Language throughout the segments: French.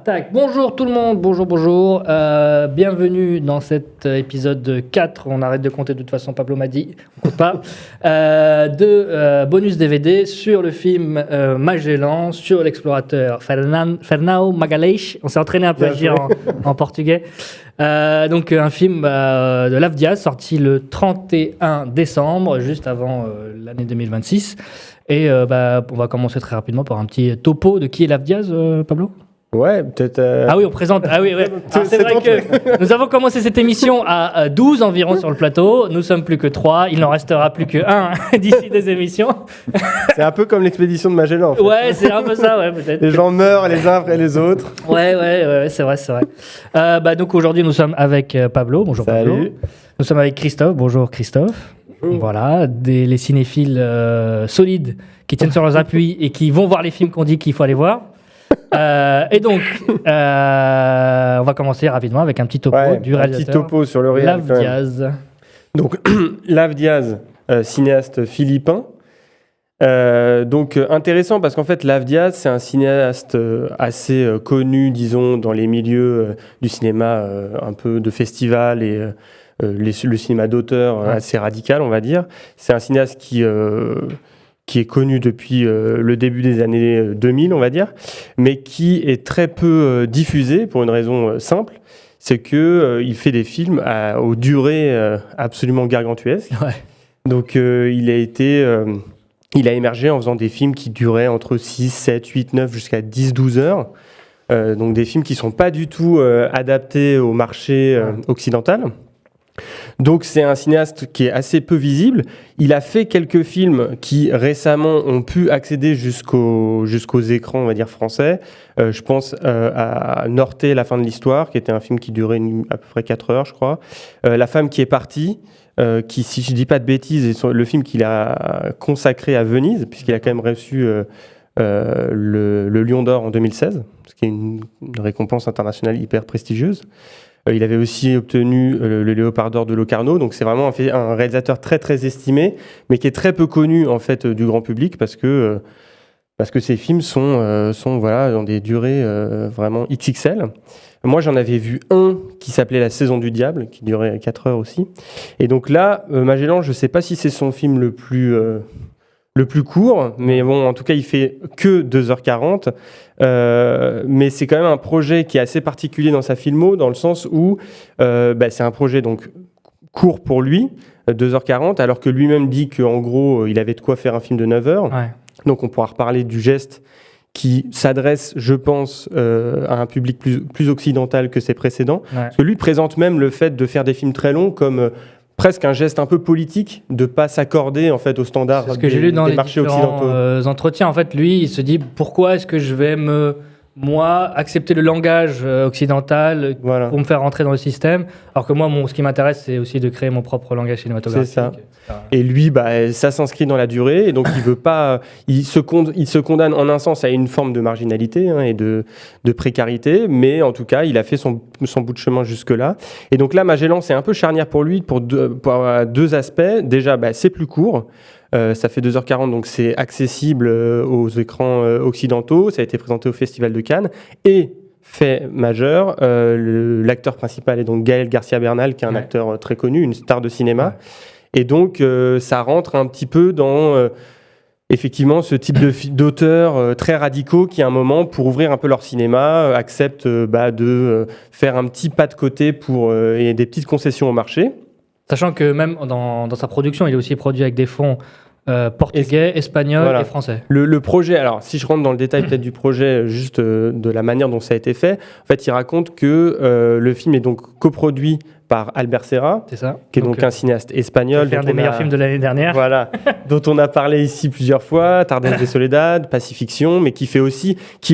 Tac. Bonjour tout le monde, bonjour. Bienvenue dans cet épisode 4. On arrête de compter, de toute façon, Pablo m'a dit, on compte pas. De bonus DVD sur le film Magellan, sur l'explorateur Fernão Magalhães. On s'est entraîné un peu à dire en portugais. Donc un film de Lav Diaz, sorti le 31 décembre, juste avant l'année 2026. Et on va commencer très rapidement par un petit topo de qui est Lav Diaz, Pablo. Ouais, peut-être. Ah oui, on présente. Ah oui, ouais. Alors, c'est vrai que nous avons commencé cette émission à 12 environ sur le plateau. Nous sommes plus que 3. Il n'en restera plus que 1 d'ici des émissions. C'est un peu comme l'expédition de Magellan. En fait. Ouais, c'est un peu ça, ouais, peut-être. Les gens meurent les uns après les autres. Ouais, c'est vrai. Donc aujourd'hui, nous sommes avec Pablo. Bonjour. Salut. Pablo. Nous sommes avec Christophe. Bonjour Christophe. Bonjour. Voilà, les cinéphiles solides qui tiennent sur leurs appuis et qui vont voir les films qu'on dit qu'il faut aller voir. Et donc, on va commencer rapidement avec un petit topo du réalisateur. Un petit topo sur le réel. Lav Diaz. Donc, Lav Diaz, cinéaste philippin. Donc, intéressant parce qu'en fait, Lav Diaz, c'est un cinéaste assez connu, disons, dans les milieux du cinéma, un peu de festival et le cinéma d'auteur assez radical, on va dire. C'est un cinéaste qui est connu depuis le début des années 2000, on va dire, mais qui est très peu diffusé pour une raison simple, c'est qu'il fait des films aux durées absolument gargantuesques. Ouais. Donc il a émergé en faisant des films qui duraient entre 6, 7, 8, 9 jusqu'à 10, 12 heures. Donc des films qui ne sont pas du tout adaptés au marché occidental. Donc c'est un cinéaste qui est assez peu visible. Il a fait quelques films qui récemment ont pu accéder jusqu'aux écrans, on va dire français. Je pense à Norte, La fin de l'histoire, qui était un film qui durait à peu près 4 heures, je crois. La femme qui est partie, qui, si je ne dis pas de bêtises, est le film qu'il a consacré à Venise, puisqu'il a quand même reçu le Lion d'Or en 2016, ce qui est une récompense internationale hyper prestigieuse. Il avait aussi obtenu le Léopard d'Or de Locarno, donc c'est vraiment un réalisateur très très estimé, mais qui est très peu connu en fait du grand public parce que ses films sont dans des durées vraiment XXL. Moi j'en avais vu un qui s'appelait La Saison du Diable, qui durait 4 heures aussi. Et donc là, Magellan, je ne sais pas si c'est son film le plus court, mais bon, en tout cas, il fait que 2h40. Mais c'est quand même un projet qui est assez particulier dans sa filmo, dans le sens où c'est un projet donc court pour lui, 2h40, alors que lui-même dit qu'en gros, il avait de quoi faire un film de 9h. Ouais. Donc on pourra reparler du geste qui s'adresse, je pense, à un public plus occidental que ses précédents. Ouais. Parce que lui présente même le fait de faire des films très longs comme... presque un geste un peu politique de ne pas s'accorder en fait aux standards des marchés occidentaux. C'est ce que j'ai lu dans les différents entretiens. En fait, lui, il se dit pourquoi est-ce que je vais accepter le langage occidental pour me faire rentrer dans le système, alors que moi, ce qui m'intéresse, c'est aussi de créer mon propre langage cinématographique. C'est ça. Et lui, ça s'inscrit dans la durée, et donc il veut pas. Il se condamne en un sens à une forme de marginalité et de précarité, mais en tout cas, il a fait son bout de chemin jusque-là. Et donc là, Magellan, c'est un peu charnière pour lui pour deux aspects. Déjà, c'est plus court. Ça fait 2h40, donc c'est accessible aux écrans occidentaux. Ça a été présenté au Festival de Cannes. Et, fait majeur, l'acteur principal est donc Gaël Garcia Bernal, qui est un acteur très connu, une star de cinéma. Ouais. Et donc, ça rentre un petit peu dans, effectivement, ce type d'auteurs très radicaux qui, à un moment, pour ouvrir un peu leur cinéma, acceptent de faire un petit pas de côté et des petites concessions au marché. Sachant que même dans sa production, il est aussi produit avec des fonds portugais, espagnols et français. Le projet, alors si je rentre dans le détail peut-être du projet, juste de la manière dont ça a été fait, en fait, il raconte que le film est donc coproduit par Albert Serra, qui est donc un cinéaste espagnol. C'est un des meilleurs films de l'année dernière. Voilà, dont on a parlé ici plusieurs fois, Tardes de Soledad, Pacifiction, mais qui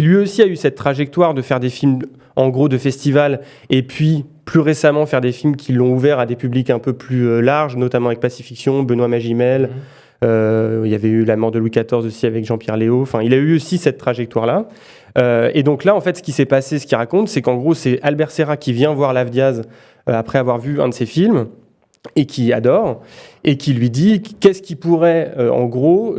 lui aussi a eu cette trajectoire de faire des films en gros de festival, et puis plus récemment faire des films qui l'ont ouvert à des publics un peu plus larges, notamment avec Pacifiction, Benoît Magimel. Il y avait eu La mort de Louis XIV aussi avec Jean-Pierre Léaud. Enfin, il a eu aussi cette trajectoire-là. Et donc là, en fait, ce qui s'est passé, ce qu'il raconte, c'est qu'en gros, c'est Albert Serra qui vient voir Lav Diaz après avoir vu un de ses films et qui adore, et qui lui dit qu'est-ce qui pourrait, en gros,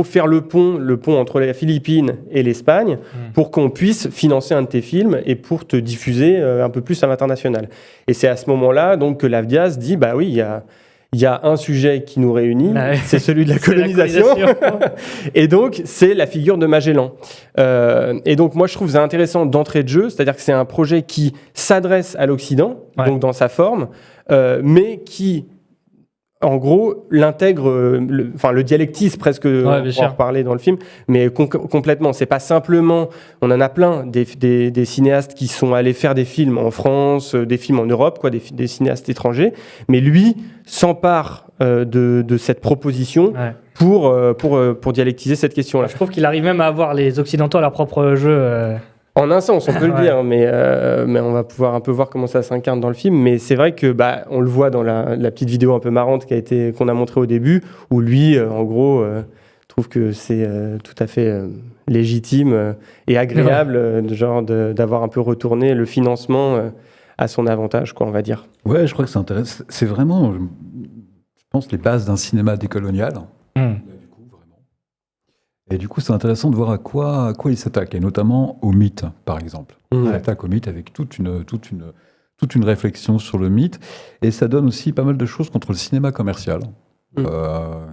faire le pont entre les Philippines et l'Espagne pour qu'on puisse financer un de tes films et pour te diffuser un peu plus à l'international. Et c'est à ce moment-là donc, que Lave-Diaz dit, bah oui, il y a un sujet qui nous réunit, c'est celui de la colonisation. Et donc, c'est la figure de Magellan. Et donc, moi, je trouve ça intéressant d'entrée de jeu, c'est-à-dire que c'est un projet qui s'adresse à l'Occident, donc dans sa forme, mais qui, en gros, l'intègre, le dialectise presque, on va en reparler dans le film, mais complètement. C'est pas simplement, on en a plein, des cinéastes qui sont allés faire des films en France, des films en Europe, quoi, des cinéastes étrangers, mais lui s'empare de cette proposition pour dialectiser cette question-là. Je trouve qu'il arrive même à avoir les Occidentaux à leur propre jeu. En un sens, on peut le dire, mais on va pouvoir un peu voir comment ça s'incarne dans le film. Mais c'est vrai que on le voit dans la petite vidéo un peu marrante qu'on a montrée au début, où lui, en gros, trouve que c'est tout à fait légitime et agréable d'avoir un peu retourné le financement à son avantage, quoi, on va dire. Ouais, je crois que c'est intéressant. C'est vraiment, je pense, les bases d'un cinéma décolonial. Et du coup, c'est intéressant de voir à quoi il s'attaque, et notamment au mythe, par exemple. Il s'attaque au mythe avec toute une réflexion sur le mythe, et ça donne aussi pas mal de choses contre le cinéma commercial,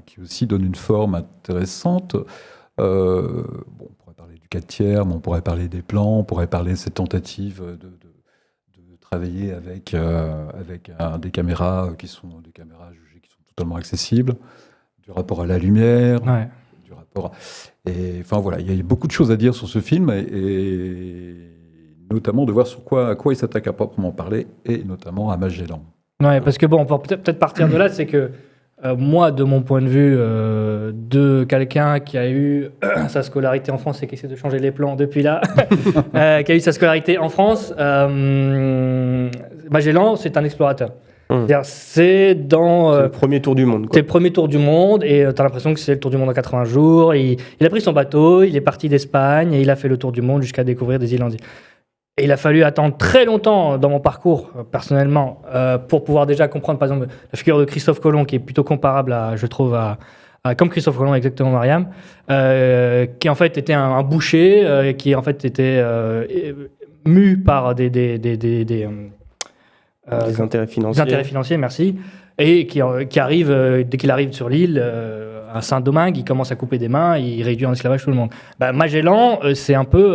qui aussi donne une forme intéressante. On pourrait parler du 4/3, mais on pourrait parler des plans, on pourrait parler de cette tentative de travailler avec des caméras qui sont des caméras jugées qui sont totalement accessibles, du rapport à la lumière. Et enfin voilà, il y a beaucoup de choses à dire sur ce film, et notamment de voir à quoi il s'attaque à proprement parler, et notamment à Magellan. Ouais, parce que on peut peut-être partir de là, c'est que moi, de mon point de vue, de quelqu'un qui a eu sa scolarité en France et qui essaie de changer les plans depuis là, qui a eu sa scolarité en France, Magellan, c'est un explorateur. C'est le premier tour du monde. C'est le premier tour du monde, et tu as l'impression que c'est le tour du monde en 80 jours. Il a pris son bateau, il est parti d'Espagne, et il a fait le tour du monde jusqu'à découvrir des îles Antilles. Et il a fallu attendre très longtemps dans mon parcours, personnellement, pour pouvoir déjà comprendre, par exemple, la figure de Christophe Colomb, qui est plutôt comparable, je trouve, comme Christophe Colomb, exactement, Mariam, qui en fait était un boucher, qui en fait était mu par des intérêts financiers. Des intérêts financiers, merci. Et qui arrive, dès qu'il arrive sur l'île, à Saint-Domingue, il commence à couper des mains, il réduit en esclavage tout le monde. Magellan, c'est un peu,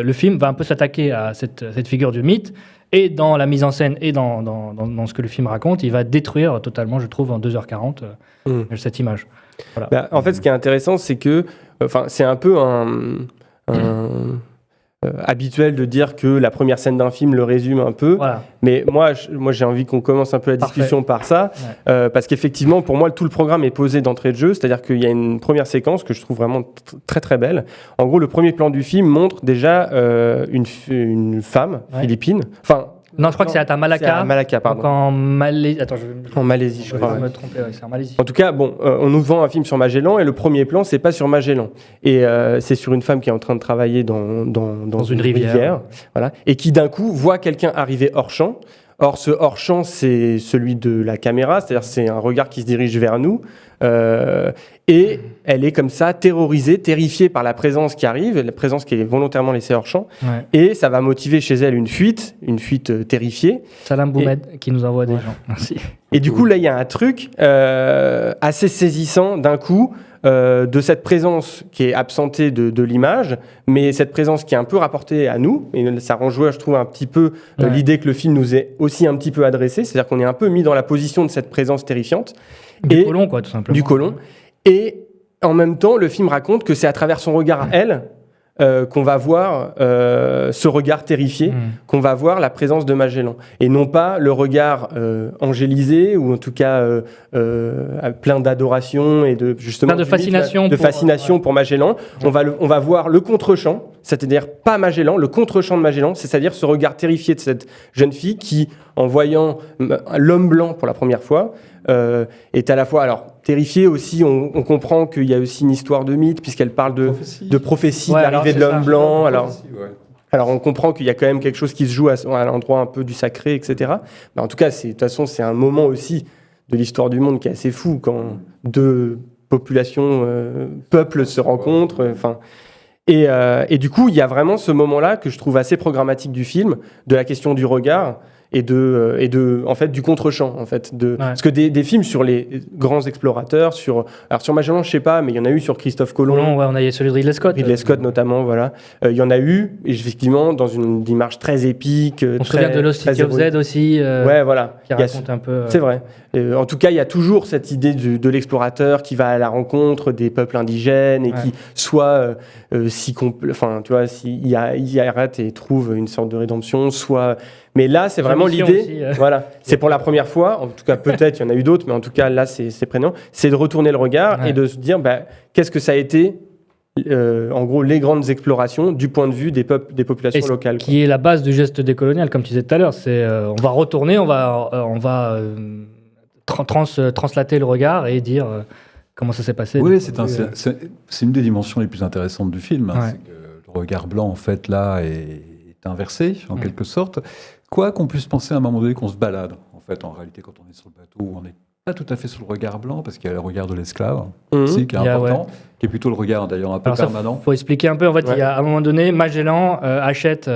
le film va un peu s'attaquer à cette figure du mythe, et dans la mise en scène et dans ce que le film raconte, il va détruire totalement, je trouve, en 2h40, cette image. Voilà. En fait, ce qui est intéressant, c'est que, c'est un peu habituel de dire que la première scène d'un film le résume un peu, mais moi j'ai envie qu'on commence un peu la discussion par ça, parce qu'effectivement pour moi tout le programme est posé d'entrée de jeu, c'est-à-dire qu'il y a une première séquence que je trouve vraiment très très belle. En gros, le premier plan du film montre déjà une femme philippine, non, je crois que c'est à Malacca. C'est à Malacca, pardon. En Malaisie. En Malaisie, je crois. Je me tromper, c'est en Malaisie. En tout cas, on nous vend un film sur Magellan, et le premier plan, c'est pas sur Magellan. Et c'est sur une femme qui est en train de travailler dans une rivière. Voilà. Et qui d'un coup voit quelqu'un arriver hors champ. Or, ce hors-champ, c'est celui de la caméra, c'est-à-dire c'est un regard qui se dirige vers nous. Et elle est comme ça, terrorisée, terrifiée par la présence qui arrive, la présence qui est volontairement laissée hors-champ. Et ça va motiver chez elle une fuite terrifiée. Salam Boumed qui nous envoie des gens. Merci. Et du coup, là, il y a un truc assez saisissant d'un coup, de cette présence qui est absentée de l'image, mais cette présence qui est un peu rapportée à nous, et ça renjoue, je trouve, un petit peu l'idée que le film nous est aussi un petit peu adressé, c'est-à-dire qu'on est un peu mis dans la position de cette présence terrifiante. Du colon, quoi, tout simplement. Du colon. Et en même temps, le film raconte que c'est à travers son regard à elle qu'on va voir ce regard terrifié, qu'on va voir la présence de Magellan. Et non pas le regard angélisé, ou en tout cas plein d'adoration et justement de fascination, pour Magellan. On va voir le contre-champ, c'est-à-dire pas Magellan, le contre-champ de Magellan, c'est-à-dire ce regard terrifié de cette jeune fille qui, en voyant l'homme blanc pour la première fois, est à la fois... Alors, terrifiée aussi, on comprend qu'il y a aussi une histoire de mythe, puisqu'elle parle de prophétie, de l'arrivée de l'homme blanc. Alors, Alors on comprend qu'il y a quand même quelque chose qui se joue à l'endroit un peu du sacré, etc. Mais en tout cas, de toute façon, c'est un moment aussi de l'histoire du monde qui est assez fou quand deux populations, peuples se rencontrent. Et du coup, il y a vraiment ce moment-là que je trouve assez programmatique du film, de la question du regard et en fait du contre-champ en fait parce que des films sur les grands explorateurs sur Magellan je sais pas, mais il y en a eu sur Christophe Colomb. Ouais, on a eu celui de Ridley Scott notamment, voilà. Il y en a eu effectivement dans une démarche très épique. On se souvient de Lost City of Z aussi. Ouais, voilà. Qui raconte un peu. C'est vrai. En tout cas, il y a toujours cette idée de l'explorateur qui va à la rencontre des peuples indigènes et qui soit enfin, tu vois, s'il arrête et trouve une sorte de rédemption, soit. Mais là, c'est vraiment l'idée. Aussi, voilà, c'est pour la première fois. En tout cas, peut-être il y en a eu d'autres, mais en tout cas là, c'est prégnant. C'est de retourner le regard et de se dire, qu'est-ce que ça a été. En gros, les grandes explorations du point de vue des populations locales. Qui est la base du geste décolonial, comme tu disais tout à l'heure. C'est on va retourner, on va translater le regard et dire comment ça s'est passé. Oui, c'est une des dimensions les plus intéressantes du film. Hein, c'est que le regard blanc, en fait, là, est inversé, en quelque sorte. Quoi qu'on puisse penser à un moment donné qu'on se balade, en fait, en réalité, quand on est sur le bateau, on n'est pas tout à fait sur le regard blanc, parce qu'il y a le regard de l'esclave, aussi, qui est important, qui est plutôt le regard, d'ailleurs, un peu permanent. Il faut expliquer un peu. En fait, il y a, à un moment donné, Magellan achète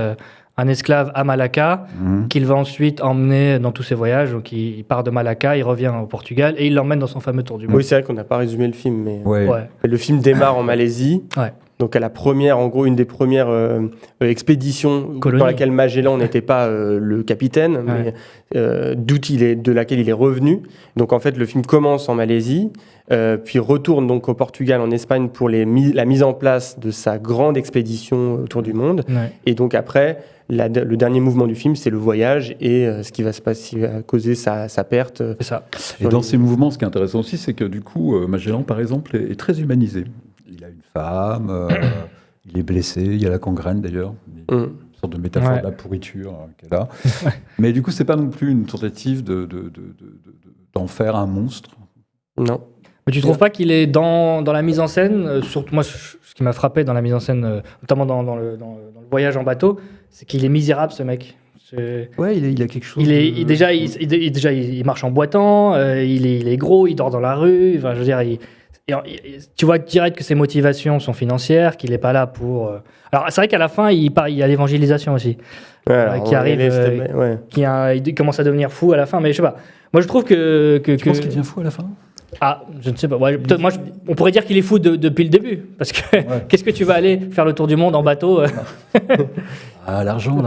un esclave à Malacca, qu'il va ensuite emmener dans tous ses voyages. Donc, il part de Malacca, il revient au Portugal, et il l'emmène dans son fameux tour du monde. Oui, c'est vrai qu'on n'a pas résumé le film, mais Ouais. le film démarre en Malaisie. Ouais. Donc à la première, en gros, une des premières expéditions dans laquelle Magellan n'était pas le capitaine, mais de laquelle il est revenu. Donc en fait, le film commence en Malaisie, puis retourne donc au Portugal, en Espagne, pour la mise en place de sa grande expédition autour du monde. Ouais. Et donc après, le dernier mouvement du film, c'est le voyage et ce qui va se passer, ce qui va causer sa perte. C'est ça. Et dans ces mouvements, ce qui est intéressant aussi, c'est que du coup, Magellan, par exemple, est très humanisé. Il a une femme, il est blessé, il y a la gangrène d'ailleurs, une sorte de métaphore de la pourriture qu'elle a. Mais du coup, c'est pas non plus une tentative d'en faire un monstre. Non. Mais tu trouves pas qu'il est dans la mise en scène, surtout moi, ce qui m'a frappé dans la mise en scène, notamment dans le voyage en bateau, c'est qu'il est misérable, ce mec. Ouais, il a quelque chose. Déjà, il marche en boitant, il est gros, il dort dans la rue. Enfin, je veux dire, tu vois direct que ses motivations sont financières, qu'il n'est pas là pour. Alors, c'est vrai qu'à la fin, il y a l'évangélisation aussi, qui arrive, il commence à devenir fou à la fin, mais je sais pas. Moi, je trouve que. Tu penses qu'il devient fou à la fin ? Ah, je ne sais pas. Ouais, peut-être, on pourrait dire qu'il est fou depuis le début, parce que qu'est-ce que tu vas aller faire le tour du monde en bateau Ah, l'argent,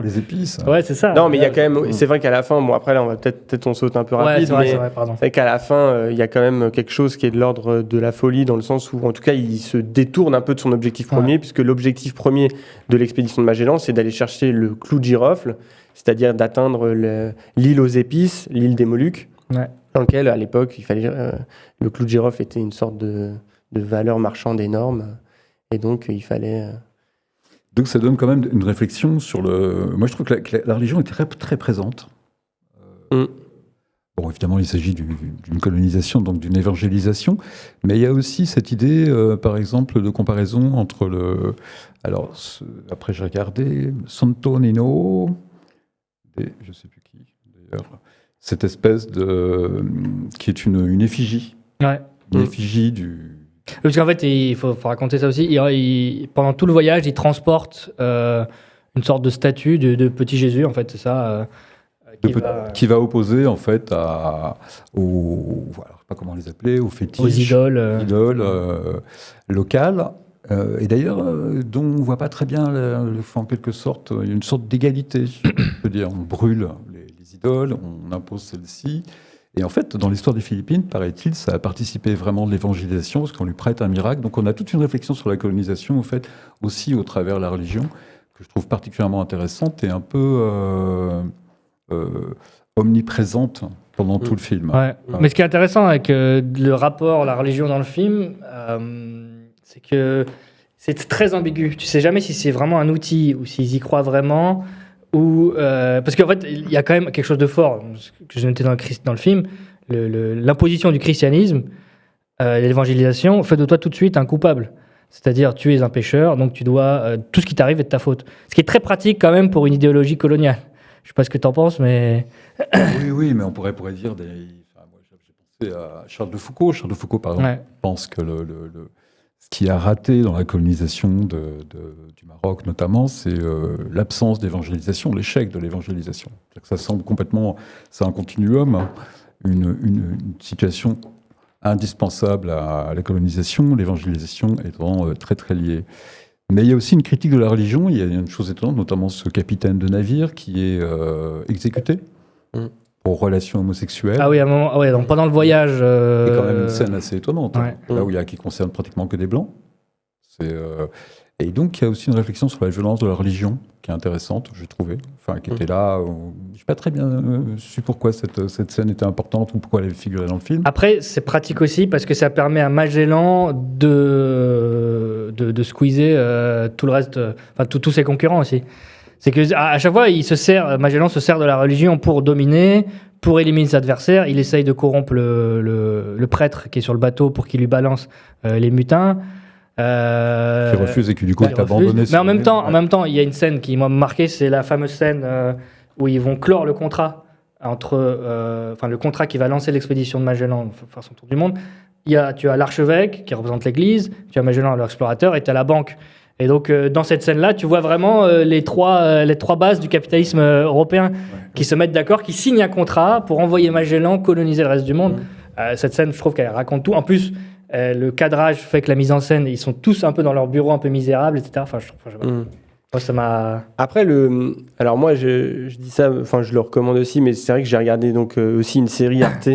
les épices. Ouais, c'est ça. Non, mais il y a quand même. C'est vrai qu'à la fin, bon après là, on va peut-être on saute un peu rapide, c'est vrai, pardon. C'est vrai qu'à la fin, il y a quand même quelque chose qui est de l'ordre de la folie, dans le sens où, en tout cas, il se détourne un peu de son objectif premier, puisque l'objectif premier de l'expédition de Magellan, c'est d'aller chercher le clou de girofle, c'est-à-dire d'atteindre l'île aux épices, l'île des Moluques. Ouais. Dans lequel, à l'époque, il fallait le clou de girofle était une sorte de valeur marchande énorme, et donc il fallait. Donc ça donne quand même une réflexion sur le. Moi, je trouve que la religion est très, très présente. Bon, évidemment, il s'agit d'une colonisation, donc d'une évangélisation, mais il y a aussi cette idée, par exemple, de comparaison entre le. Alors, après, j'ai regardé Santo Nino, et je ne sais plus qui d'ailleurs. Cette espèce qui est une effigie. Ouais. Une effigie du. Parce qu'en fait, il faut raconter ça aussi. Pendant tout le voyage, il transporte une sorte de statue de petit Jésus, en fait, c'est ça. Qui va opposer, en fait, voilà, je ne sais pas comment les appeler, aux fétiches. Aux idoles. Locales. Et d'ailleurs, dont on ne voit pas très bien, en quelque sorte, il y a une sorte d'égalité. Je veux dire, on brûle les idoles, on impose celle-ci. Et en fait, dans l'histoire des Philippines, paraît-il, ça a participé vraiment de l'évangélisation, parce qu'on lui prête un miracle. Donc on a toute une réflexion sur la colonisation, en fait, aussi au travers de la religion, que je trouve particulièrement intéressante et un peu omniprésente pendant tout le film. Ouais. Mais ce qui est intéressant avec le rapport, la religion dans le film, c'est que c'est très ambigu. Tu sais jamais si c'est vraiment un outil ou s'ils y croient vraiment. Parce qu'en fait, il y a quand même quelque chose de fort que j'ai noté dans le film, l'imposition du christianisme, l'évangélisation fait de toi tout de suite un coupable. C'est-à-dire, tu es un pêcheur, donc tu dois tout ce qui t'arrive est de ta faute. Ce qui est très pratique quand même pour une idéologie coloniale. Je sais pas ce que tu en penses, mais Oui, mais on pourrait dire moi, j'ai pensé à Charles de Foucault. Charles de Foucault, par exemple, pense que ce qui a raté dans la colonisation du Maroc, notamment, c'est l'absence d'évangélisation, l'échec de l'évangélisation. Ça semble complètement, c'est un continuum, hein, une situation indispensable à la colonisation, l'évangélisation étant très très liée. Mais il y a aussi une critique de la religion. Il y a une chose étonnante, notamment ce capitaine de navire qui est exécuté pour relations homosexuelles. Ah oui, à un moment, donc pendant le voyage. C'est quand même une scène assez étonnante, ouais. Là où qui concerne pratiquement que des blancs. Et donc il y a aussi une réflexion sur la violence de la religion qui est intéressante, j'ai trouvé. Enfin, qui était là. Je n'ai pas très bien su pourquoi cette scène était importante ou pourquoi elle figurait dans le film. Après, c'est pratique aussi parce que ça permet à Magellan de squeezer tout le reste, tous ses concurrents aussi. C'est que à chaque fois, Magellan se sert de la religion pour dominer, pour éliminer ses adversaires. Il essaye de corrompre le prêtre qui est sur le bateau pour qu'il lui balance les mutins. Qui refuse et qui du coup est abandonné. Mais en même temps, il y a une scène qui m'a marqué, c'est la fameuse scène où ils vont clore le contrat le contrat qui va lancer l'expédition de Magellan pour faire son tour du monde. Tu as l'archevêque qui représente l'Église, tu as Magellan l'explorateur et tu as la banque. Et donc dans cette scène-là, tu vois vraiment les trois bases du capitalisme européen qui se mettent d'accord, qui signent un contrat pour envoyer Magellan coloniser le reste du monde. Cette scène, je trouve qu'elle raconte tout. En plus, le cadrage fait que la mise en scène, ils sont tous un peu dans leur bureau un peu misérable, etc. Enfin, moi, ça m'a... Après, alors moi, je dis ça, enfin, je le recommande aussi, mais c'est vrai que j'ai regardé donc aussi une série Arte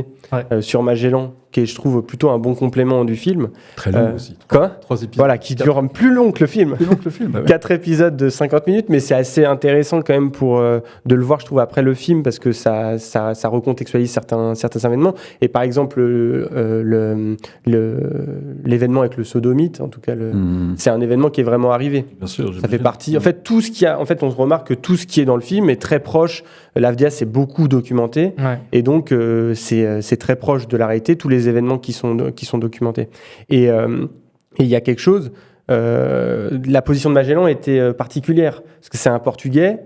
sur Magellan, qui est, je trouve, plutôt un bon complément du film. Très long aussi. Trois épisodes. Voilà, qui dure plus long que le film. Plus long que le film, bah ouais. 4 épisodes de 50 minutes, mais c'est assez intéressant quand même de le voir, je trouve, après le film, parce que ça recontextualise certains événements. Et par exemple, l'événement avec le sodomite, en tout cas, c'est un événement qui est vraiment arrivé. Bien sûr. Ça fait partie. En fait, on remarque que tout ce qui est dans le film est très proche. L'AFDIA, c'est beaucoup documenté. Et donc, c'est très proche de la réalité, tous les événements qui sont documentés. Et il y a quelque chose, la position de Magellan était particulière, parce que c'est un Portugais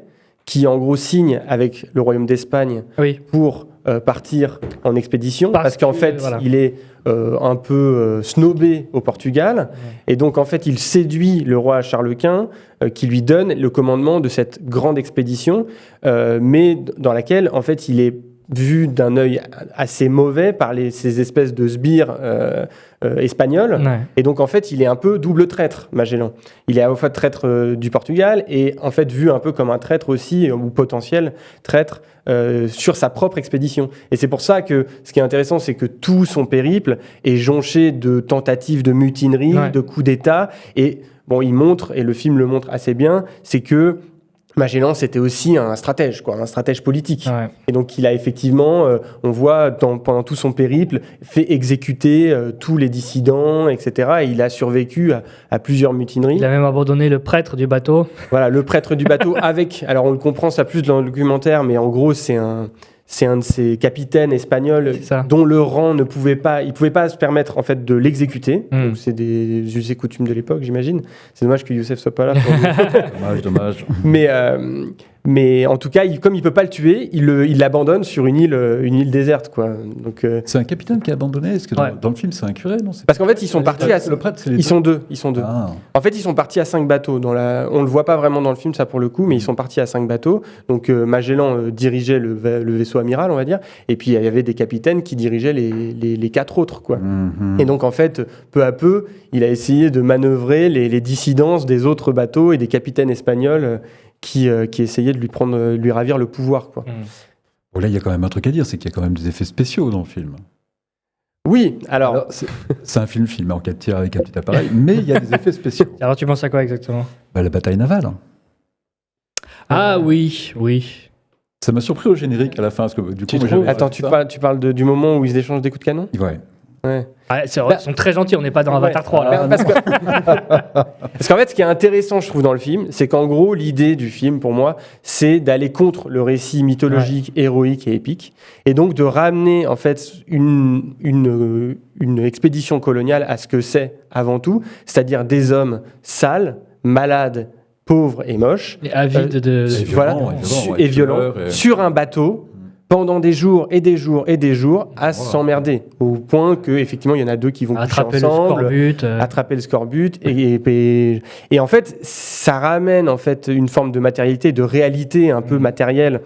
qui, en gros, signe avec le Royaume d'Espagne pour partir en expédition, parce qu'en fait, il est un peu snobé au Portugal, et donc, en fait, il séduit le roi Charles Quint, qui lui donne le commandement de cette grande expédition, mais dans laquelle, en fait, il est vu d'un œil assez mauvais par ces espèces de sbires espagnols. Et donc, en fait, il est un peu double traître, Magellan. Il est à la fois traître du Portugal et, en fait, vu un peu comme un traître aussi, ou potentiel traître, sur sa propre expédition. Et c'est pour ça que ce qui est intéressant, c'est que tout son périple est jonché de tentatives de mutinerie, de coups d'État. Et bon, il montre, et le film le montre assez bien, c'est que Magellan, c'était aussi un stratège politique. Et donc, il a effectivement, on voit pendant tout son périple, fait exécuter tous les dissidents, etc. Et il a survécu à plusieurs mutineries. Il a même abandonné le prêtre du bateau. Voilà, le prêtre du bateau alors on le comprend ça plus dans le documentaire, mais en gros, c'est un de ces capitaines espagnols dont le rang il pouvait pas se permettre en fait de l'exécuter. Donc, c'est des us et coutumes de l'époque, j'imagine. C'est dommage que Youssef soit pas là. Dommage. Mais en tout cas, comme il peut pas le tuer, il l'abandonne sur une île déserte, quoi. Donc c'est un capitaine qui a abandonné. Est-ce que dans le film c'est un curé, non? Parce qu'en fait, ils sont partis le prêtre, c'est les ils sont deux. Ah. En fait, ils sont partis à 5 bateaux. On le voit pas vraiment dans le film, ça pour le coup, mais ils sont partis à 5 bateaux. Donc Magellan dirigeait le vaisseau amiral, on va dire, et puis il y avait des capitaines qui dirigeaient les 4 autres, quoi. Et donc en fait, peu à peu, il a essayé de manœuvrer les dissidences des autres bateaux et des capitaines espagnols qui essayaient de lui ravir le pouvoir, quoi. Bon, là, il y a quand même un truc à dire, c'est qu'il y a quand même des effets spéciaux dans le film. Oui, alors c'est un film filmé en 4 tiers avec un petit appareil, mais il y a des effets spéciaux. Alors, tu penses à quoi exactement? La bataille navale. Ah oui. Ça m'a surpris au générique à la fin, parce que du coup, Attends, tu parles du moment où ils échangent des coups de canon? Ouais. Ouais. C'est vrai, ils sont très gentils, on n'est pas dans Avatar 3 là. Parce qu'en fait, ce qui est intéressant, je trouve, dans le film, c'est qu'en gros, l'idée du film, pour moi, c'est d'aller contre le récit mythologique, héroïque et épique, et donc de ramener, en fait, une expédition coloniale à ce que c'est avant tout, c'est-à-dire des hommes sales, malades, pauvres et moches, Et avides de... et violents, sur un bateau, pendant des jours et des jours et des jours à s'emmerder, au point que effectivement il y en a deux qui vont attraper coucher ensemble, attraper le scorbut et en fait ça ramène en fait une forme de matérialité, de réalité un peu matérielle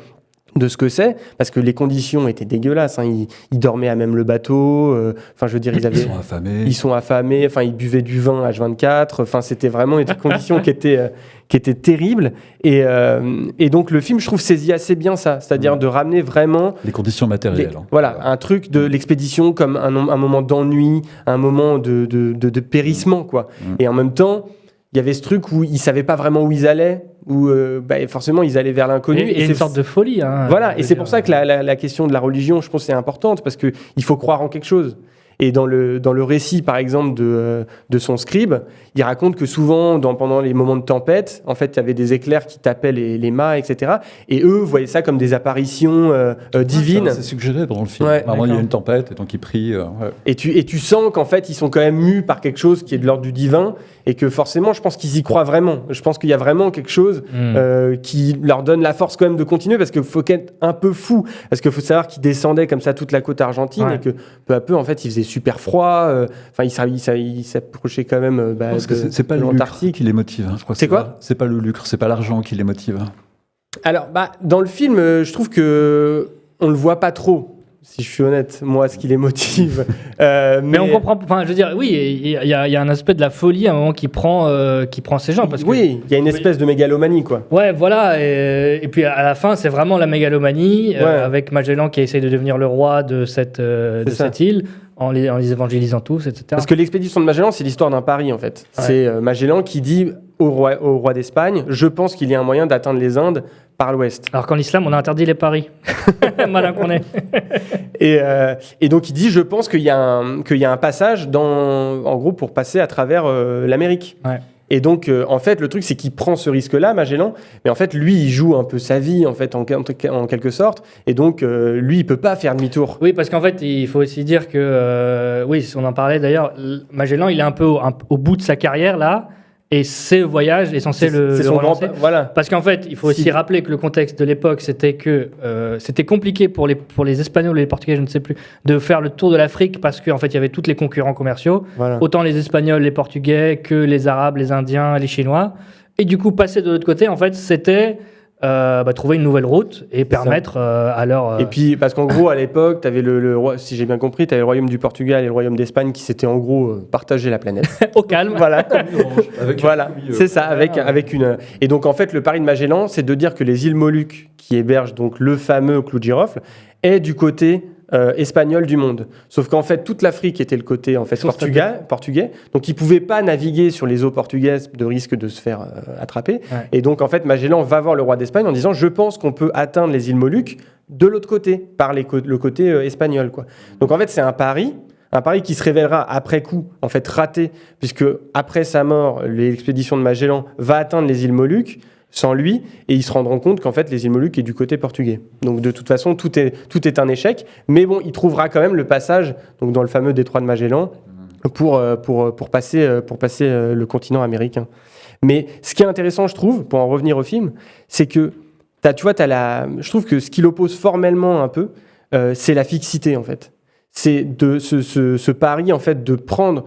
de ce que c'est, parce que les conditions étaient dégueulasses, hein. Ils dormaient à même le bateau, enfin je veux dire ils sont affamés, enfin ils buvaient du vin H24, enfin c'était vraiment des conditions qui étaient terribles et donc le film je trouve saisit assez bien ça, c'est-à-dire de ramener vraiment les conditions matérielles. Un truc de l'expédition comme un moment d'ennui, un moment de périssement quoi. Et en même temps il y avait ce truc où ils savaient pas vraiment où ils allaient, où forcément ils allaient vers l'inconnu. Et c'est une sorte de folie. Hein, voilà, et c'est pour ça que la question de la religion, je pense, c'est importante, parce qu'il faut croire en quelque chose. Et dans le récit, par exemple, de son scribe, il raconte que souvent, pendant les moments de tempête, en fait, il y avait des éclairs qui tapaient les mâts, etc. Et eux voyaient ça comme des apparitions divines. C'est suggéré dans le film. Ouais, il y a une tempête, et donc ils prient. Et tu sens qu'en fait, ils sont quand même mus par quelque chose qui est de l'ordre du divin, et que forcément, je pense qu'ils y croient vraiment. Je pense qu'il y a vraiment quelque chose qui leur donne la force quand même de continuer, parce qu'il faut être un peu fou, parce qu'il faut savoir qu'ils descendaient comme ça toute la côte argentine, et que peu à peu, en fait, il faisait super froid. Enfin, il s'approchait quand même. Parce que c'est pas le lucre qui les motive. Hein, je crois. C'est quoi ? C'est pas le lucre, c'est pas l'argent qui les motive. Alors, dans le film, je trouve que on le voit pas trop. Si je suis honnête, moi, ce qui les motive. Mais on comprend. Enfin, je veux dire, oui, il y a un aspect de la folie à un moment qui prend ces gens. Parce oui, il y a une espèce de mégalomanie, quoi. Ouais, voilà. Et puis à la fin, c'est vraiment la mégalomanie avec Magellan qui essaye de devenir le roi de cette île. En les évangélisant tous, etc. Parce que l'expédition de Magellan, c'est l'histoire d'un pari, en fait. Ouais. C'est Magellan qui dit au roi d'Espagne, je pense qu'il y a un moyen d'atteindre les Indes par l'ouest. Alors qu'en islam, on a interdit les paris. Malin qu'on est. Et donc il dit, je pense qu'il y a un passage en gros, pour passer à travers l'Amérique. Ouais. Et donc, en fait, le truc, c'est qu'il prend ce risque-là, Magellan, mais en fait, lui, il joue un peu sa vie, en fait, en quelque sorte, et donc, lui, il peut pas faire demi-tour. Oui, parce qu'en fait, il faut aussi dire que, oui, on en parlait d'ailleurs, Magellan, il est un peu au bout de sa carrière, là, et ce voyage est censé le relancer. Voilà. Parce qu'en fait, il faut aussi rappeler que le contexte de l'époque, c'était que c'était compliqué pour les Espagnols ou les Portugais, je ne sais plus, de faire le tour de l'Afrique parce qu'en fait, il y avait tous les concurrents commerciaux, autant les Espagnols, les Portugais que les Arabes, les Indiens, les Chinois. Et du coup, passer de l'autre côté, en fait, c'était trouver une nouvelle route et permettre à leur... Et puis, parce qu'en gros, à l'époque, tu avais si j'ai bien compris, tu avais le royaume du Portugal et le royaume d'Espagne qui s'étaient en gros partagé la planète. Au calme. Voilà. C'est ça, avec une... Et donc, en fait, le pari de Magellan, c'est de dire que les îles Moluques, qui hébergent donc le fameux clou de girofle, est du côté espagnol du monde. Sauf qu'en fait, toute l'Afrique était le côté en fait portugais. Donc, ils ne pouvaient pas naviguer sur les eaux portugaises de risque de se faire attraper. Ouais. Et donc, en fait, Magellan va voir le roi d'Espagne en disant « Je pense qu'on peut atteindre les îles Moluques de l'autre côté, par le côté espagnol. » quoi. Donc, en fait, c'est un pari qui se révélera après coup, en fait, raté, puisque après sa mort, l'expédition de Magellan va atteindre les îles Moluques sans lui, et ils se rendront compte qu'en fait les îles Moluques est du côté portugais. Donc de toute façon tout est un échec, mais bon, il trouvera quand même le passage donc dans le fameux détroit de Magellan pour passer le continent américain. Mais ce qui est intéressant, je trouve, pour en revenir au film, c'est que je trouve que ce qui l'oppose formellement un peu, c'est la fixité en fait. C'est de ce pari en fait de prendre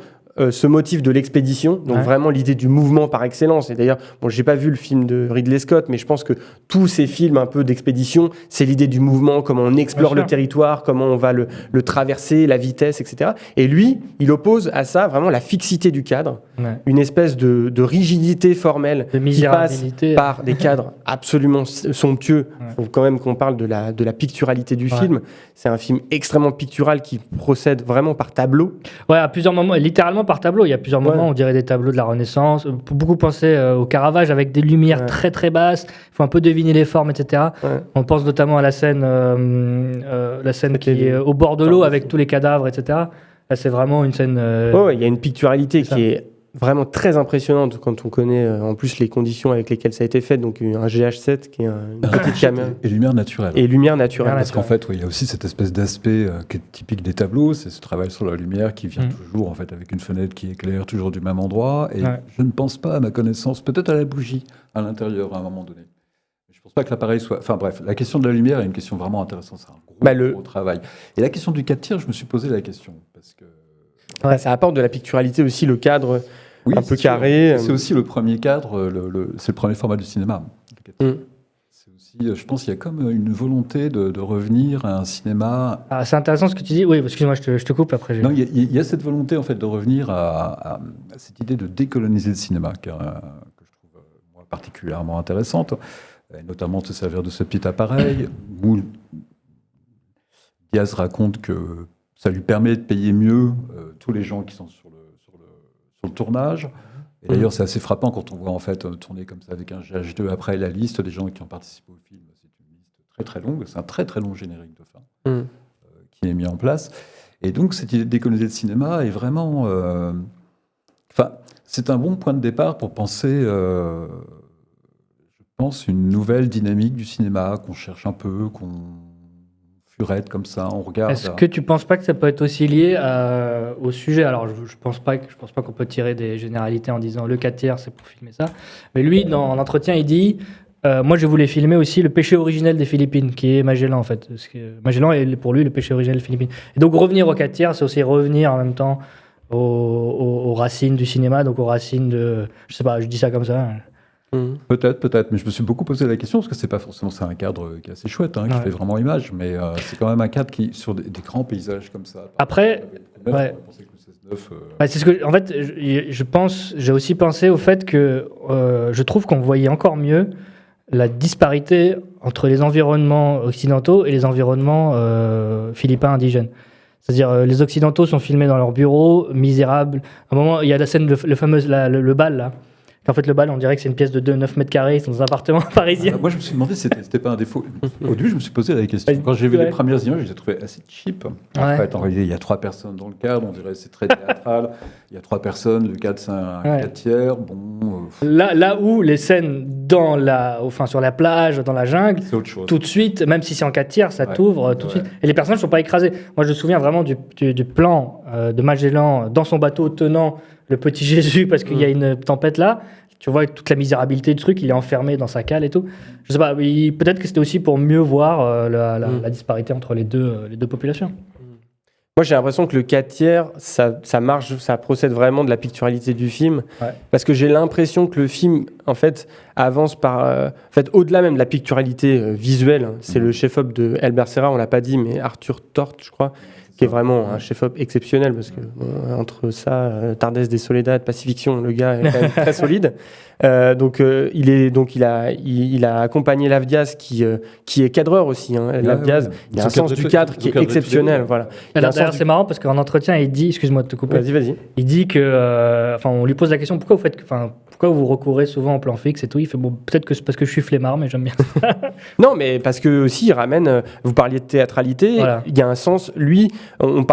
ce motif de l'expédition, donc vraiment l'idée du mouvement par excellence. Et d'ailleurs, j'ai pas vu le film de Ridley Scott, mais je pense que tous ces films un peu d'expédition, c'est l'idée du mouvement, comment on explore le territoire, comment on va le traverser, la vitesse, etc. Et lui, il oppose à ça vraiment la fixité du cadre, une espèce de rigidité formelle qui passe par des cadres absolument somptueux. Il faut quand même qu'on parle de la picturalité du film. C'est un film extrêmement pictural qui procède vraiment par tableau. Ouais, à plusieurs moments, littéralement par tableau. Il y a plusieurs moments, on dirait des tableaux de la Renaissance. Beaucoup penser au Caravage avec des lumières très très basses. Il faut un peu deviner les formes, etc. On pense notamment à la scène qui est au bord de l'eau avec tous les cadavres, etc. Là, c'est vraiment une scène. Ouais, il y a une picturalité qui est vraiment très impressionnante quand on connaît en plus les conditions avec lesquelles ça a été fait. Donc un GH7 qui est une petite caméra. Et lumière naturelle. Et lumière naturelle. Parce qu'en fait, il y a aussi cette espèce d'aspect qui est typique des tableaux, c'est ce travail sur la lumière qui vient toujours en fait avec une fenêtre qui éclaire toujours du même endroit. Et je ne pense pas, à ma connaissance, peut-être à la bougie à l'intérieur à un moment donné. Je ne pense pas que l'appareil soit. Enfin bref, la question de la lumière est une question vraiment intéressante. C'est un gros travail. Et la question du 4 tiers, je me suis posé la question parce que. Ouais, ça apporte de la picturalité aussi, le cadre un peu carré. C'est aussi le premier cadre, c'est le premier format du cinéma. C'est aussi, je pense qu'il y a comme une volonté de revenir à un cinéma. Ah, c'est intéressant ce que tu dis. Oui, excuse-moi, je te coupe après. Non, il y a cette volonté en fait de revenir à cette idée de décoloniser le cinéma, que je trouve moi, particulièrement intéressante, et notamment se servir de ce petit appareil où Diaz raconte que ça lui permet de payer mieux tous les gens qui sont sur le tournage. Et d'ailleurs, c'est assez frappant quand on voit en fait tourner comme ça avec un GH2 après la liste des gens qui ont participé au film. C'est une liste très très longue. C'est un très très long générique de fin qui est mis en place. Et donc, cette idée de décoloniser le cinéma est vraiment... c'est un bon point de départ pour penser, je pense, une nouvelle dynamique du cinéma qu'on cherche un peu, qu'on furette comme ça, on regarde. Est-ce que tu penses pas que ça peut être aussi lié au sujet? Alors, je pense pas qu'on peut tirer des généralités en disant le 4 tiers, c'est pour filmer ça. Mais lui, dans l'entretien, il dit moi, je voulais filmer aussi le péché originel des Philippines, qui est Magellan, en fait. Parce que Magellan est pour lui le péché originel des Philippines. Et donc, revenir au 4 tiers, c'est aussi revenir en même temps aux racines du cinéma, donc aux racines de. Je sais pas, je dis ça comme ça. Peut-être, mais je me suis beaucoup posé la question parce que c'est un cadre qui est assez chouette, qui fait vraiment image, mais c'est quand même un cadre qui sur des grands paysages comme ça. Après, c'est ce que, en fait, j'ai aussi pensé au fait que je trouve qu'on voyait encore mieux la disparité entre les environnements occidentaux et les environnements philippins indigènes. C'est-à-dire, les occidentaux sont filmés dans leur bureau, misérables. À un moment, il y a la scène, le fameux le bal là. En fait, le bal, on dirait que c'est une pièce de 9 mètres carrés, ils sont dans un appartement parisien. Moi, je me suis demandé si c'était pas un défaut. Au début, je me suis posé la question. Quand j'ai vu les premières images, je les ai trouvées assez cheap. En fait, en réalité, il y a 3 personnes dans le cadre, on dirait que c'est très théâtral. Il y a 3 personnes, le cadre, c'est un 4 tiers. Bon, là où les scènes sur la plage, dans la jungle, c'est autre chose. Tout de suite, même si c'est en 4 tiers, ça t'ouvre tout de suite. Et les personnages ne sont pas écrasés. Moi, je me souviens vraiment du plan de Magellan dans son bateau tenant le petit Jésus parce qu'il y a une tempête là. Tu vois toute la misérabilité du truc, il est enfermé dans sa cale et tout. Je sais pas, peut-être que c'était aussi pour mieux voir la disparité entre les deux populations. Moi, j'ai l'impression que le 4 tiers, ça marche, ça procède vraiment de la picturalité du film. Parce que j'ai l'impression que le film, en fait, avance par... au-delà même de la picturalité visuelle, c'est le chef-op de Albert Serra, on l'a pas dit, mais Arthur Tort, je crois, qui est vraiment un chef-op exceptionnel, parce que entre ça, Tardès des Soledad, Pacifiction, le gars est quand même très solide. Il a accompagné Lavdiaz qui est cadreur aussi. Lavdiaz, il a un sens du cadre qui est exceptionnel. Voilà. D'ailleurs, c'est marrant parce qu'en entretien, il dit, excuse-moi de te couper. Vas-y. Il dit que, on lui pose la question pourquoi vous recourez souvent au plan fixe et tout. Il fait peut-être que c'est parce que je suis flemmard, mais j'aime bien. Non, mais parce que aussi il ramène. Vous parliez de théâtralité. Voilà. Il y a un sens. Lui, on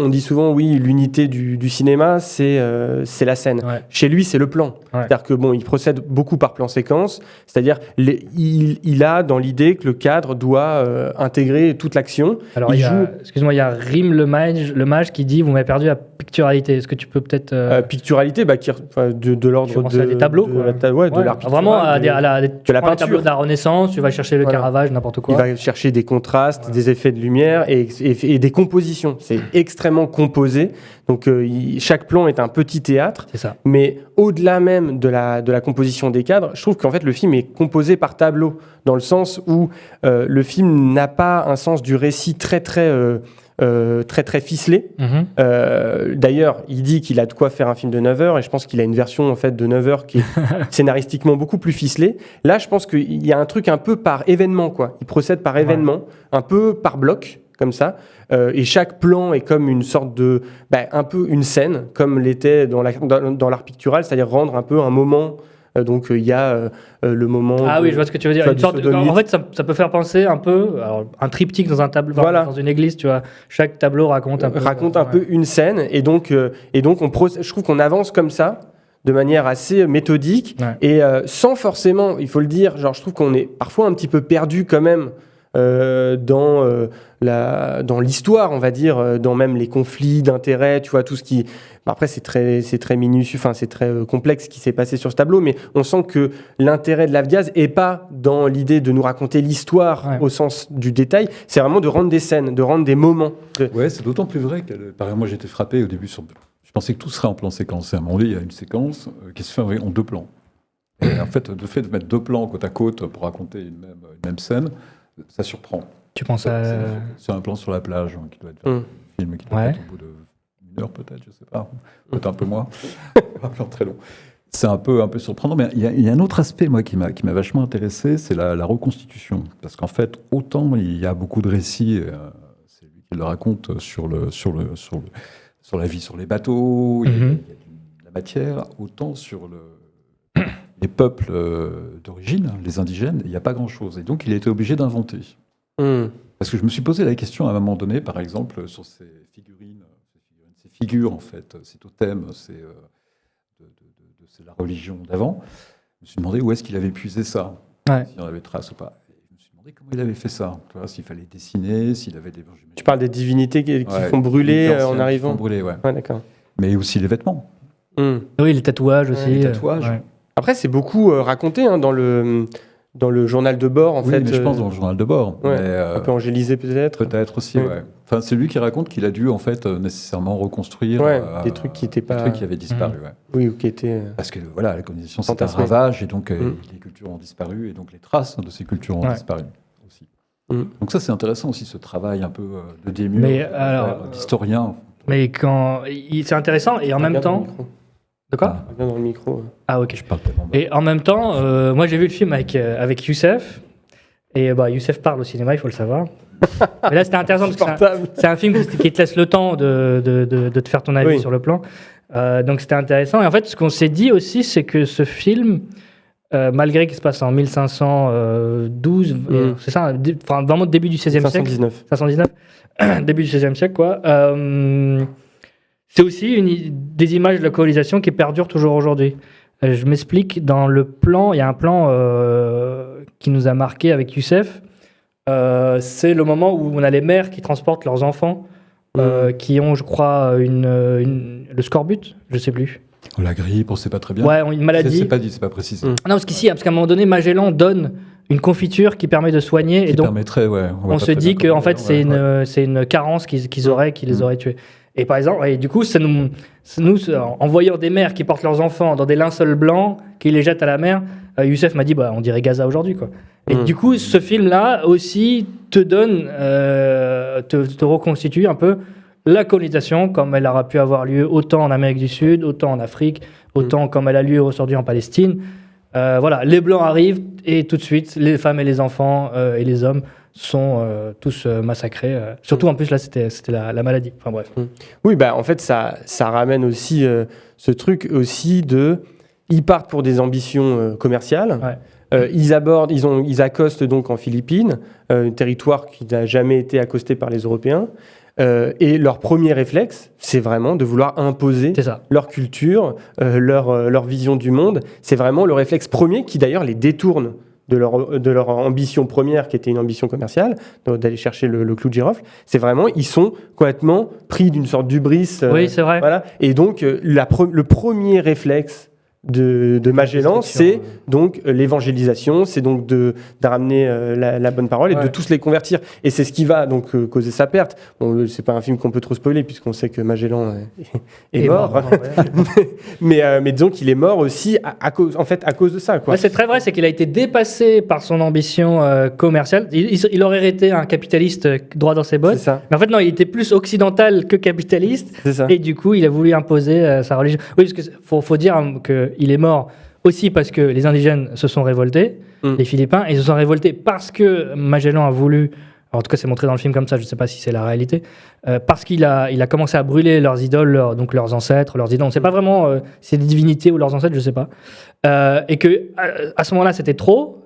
dit souvent, oui, l'unité du cinéma, c'est la scène. Ouais. Chez lui, c'est le plan. Ouais. C'est-à-dire que il procède beaucoup par plan séquence. C'est-à-dire, il a dans l'idée que le cadre doit intégrer toute l'action. Alors, excuse-moi, il y a Rim le mage qui dit, vous m'avez perdu la picturalité. Est-ce que tu peux peut-être picturalité, de l'ordre des tableaux, de l'art pictural, vraiment de la peinture, tableaux de la Renaissance. Tu vas chercher le Caravage, n'importe quoi. Il va chercher des contrastes, des effets de lumière et des compositions. C'est extrêmement composé. Donc chaque plan est un petit théâtre. C'est ça. Mais au-delà même de la composition des cadres, je trouve qu'en fait le film est composé par tableau, dans le sens où le film n'a pas un sens du récit très ficelé. D'ailleurs, il dit qu'il a de quoi faire un film de 9 heures, et je pense qu'il a une version en fait de 9 heures qui est scénaristiquement beaucoup plus ficelée. Là, je pense qu'il y a un truc un peu par événement, quoi. Il procède par événement, un peu par bloc, comme ça. Et chaque plan est comme une sorte de... un peu une scène, comme l'était dans l'art pictural, c'est-à-dire rendre un peu un moment Donc il y a le moment. Ah oui, je vois ce que tu veux dire. tu vois, Une sorte du sodomite. en fait, ça peut faire penser un peu alors, un triptyque dans un tableau, Voilà. dans une église, tu vois. Chaque tableau raconte un peu. Peu une scène, et donc je trouve qu'on avance comme ça, de manière assez méthodique, Ouais. et sans forcément, il faut le dire, genre je trouve qu'on est parfois un petit peu perdu quand même dans l'histoire, on va dire, dans même les conflits d'intérêts, tu vois, tout ce qui... Après, c'est très minutieux, enfin, c'est très complexe ce qui s'est passé sur ce tableau, mais on sent que l'intérêt de Lavdiaz est pas dans l'idée de nous raconter l'histoire au sens du détail, c'est vraiment de rendre des scènes, de rendre des moments. Ouais, c'est d'autant plus vrai que, par exemple, moi j'étais frappé au début je pensais que tout serait en plan séquence. Et à un moment donné, il y a une séquence qui se fait en 2 plans. Et en fait, le fait de mettre 2 plans côte à côte pour raconter une même scène, ça surprend. Tu penses à... C'est un plan sur la plage qui doit être un film qui doit être au bout d'1 heure peut-être, je sais pas, peut-être un peu moins, un plan très long. C'est un peu surprenant, mais il y a un autre aspect moi qui m'a vachement intéressé, c'est la reconstitution, parce qu'en fait autant il y a beaucoup de récits, c'est lui qui le raconte sur la vie sur les bateaux, il y a de la matière, autant sur les peuples d'origine, les indigènes, il n'y a pas grand-chose, et donc il a été obligé d'inventer. Parce que je me suis posé la question à un moment donné, par exemple, sur ces figures, en fait, ces totems, c'est la religion d'avant. Je me suis demandé où est-ce qu'il avait puisé ça, s'il y en avait trace ou pas. Et je me suis demandé comment il avait fait ça, s'il fallait dessiner, s'il avait des... Tu parles des divinités qui font brûler en arrivant. Qui font brûler, ouais. D'accord. Mais aussi les vêtements. Oui, les tatouages aussi. Les tatouages. Ouais. Après, c'est beaucoup raconté dans le journal de bord, en fait. Mais je pense dans le journal de bord. Ouais, mais, un peu angélisé peut-être. Peut-être aussi, ouais. Enfin, c'est lui qui raconte qu'il a dû en fait nécessairement reconstruire des trucs qui étaient pas... des trucs qui avaient disparu. Oui, ou qui étaient... Parce que voilà, la colonisation c'est un ravage et donc les cultures ont disparu et donc les traces de ces cultures ont disparu aussi. Donc ça c'est intéressant aussi ce travail un peu de démure, d'historien. Mais c'est intéressant et en même temps... De quoi ? Bien dans le micro. Ah ok. Je parle tellement bas. Et en même temps, moi j'ai vu le film avec Youssef. Et Youssef parle au cinéma, il faut le savoir. Mais là c'était intéressant parce que c'est un film qui te laisse le temps de te faire ton avis sur le plan. Donc c'était intéressant. Et en fait, ce qu'on s'est dit aussi, c'est que ce film, malgré qu'il se passe en 1512, c'est ça, vraiment début du XVIe siècle. 519. Début du XVIe siècle, quoi. C'est aussi des images de la colonisation qui perdurent toujours aujourd'hui. Je m'explique, dans le plan, il y a un plan qui nous a marqué avec Youssef. C'est le moment où on a les mères qui transportent leurs enfants, qui ont, je crois, le scorbut, je sais plus. La grippe, on sait pas très bien. Ouais, une maladie. C'est pas dit, c'est pas précisé. Non, parce qu'à un moment donné, Magellan donne une confiture qui permet de soigner, qui et donc permettrait, on se dit qu'en fait c'est une carence qu'ils auraient, qui les aurait tués. Et par exemple, du coup, ça nous, en voyant des mères qui portent leurs enfants dans des linceuls blancs, qui les jettent à la mer, Youssef m'a dit, on dirait Gaza aujourd'hui, quoi. Et du coup, ce film-là aussi te donne, te reconstitue un peu la colonisation comme elle aura pu avoir lieu autant en Amérique du Sud, autant en Afrique, autant comme elle a lieu aujourd'hui en Palestine. Voilà, les Blancs arrivent et tout de suite, les femmes et les enfants et les hommes sont tous massacrés. Surtout en plus là, c'était la maladie. Enfin bref. Oui, en fait, ça ramène aussi ce truc aussi de... Ils partent pour des ambitions commerciales. Ils accostent donc en Philippines, un territoire qui n'a jamais été accosté par les Européens. Et leur premier réflexe, c'est vraiment de vouloir imposer leur culture, leur vision du monde. C'est vraiment le réflexe premier qui d'ailleurs les détourne de leur ambition première, qui était une ambition commerciale, d'aller chercher le clou de girofle. C'est vraiment, ils sont complètement pris d'une sorte d'hubris. Oui, c'est vrai. Voilà. Et donc, le premier réflexe de Magellan, c'est donc l'évangélisation, c'est donc de ramener la bonne parole et de tous les convertir. Et c'est ce qui va donc causer sa perte. Bon, c'est pas un film qu'on peut trop spoiler puisqu'on sait que Magellan est mort. Mais disons qu'il est mort aussi à cause de ça, quoi. C'est très vrai, c'est qu'il a été dépassé par son ambition commerciale. Il aurait été un capitaliste droit dans ses bottes. C'est ça. Mais en fait, non, il était plus occidental que capitaliste. C'est ça. Et du coup, il a voulu imposer sa religion. Oui, parce que faut dire qu'il est mort aussi parce que les indigènes se sont révoltés, les Philippins, et ils se sont révoltés parce que Magellan a voulu en tout cas c'est montré dans le film comme ça, je ne sais pas si c'est la réalité, parce qu'il a commencé à brûler leurs idoles, donc leurs ancêtres, leurs idoles, on ne sait pas vraiment si c'est des divinités ou leurs ancêtres, je ne sais pas. Et que à ce moment-là c'était trop.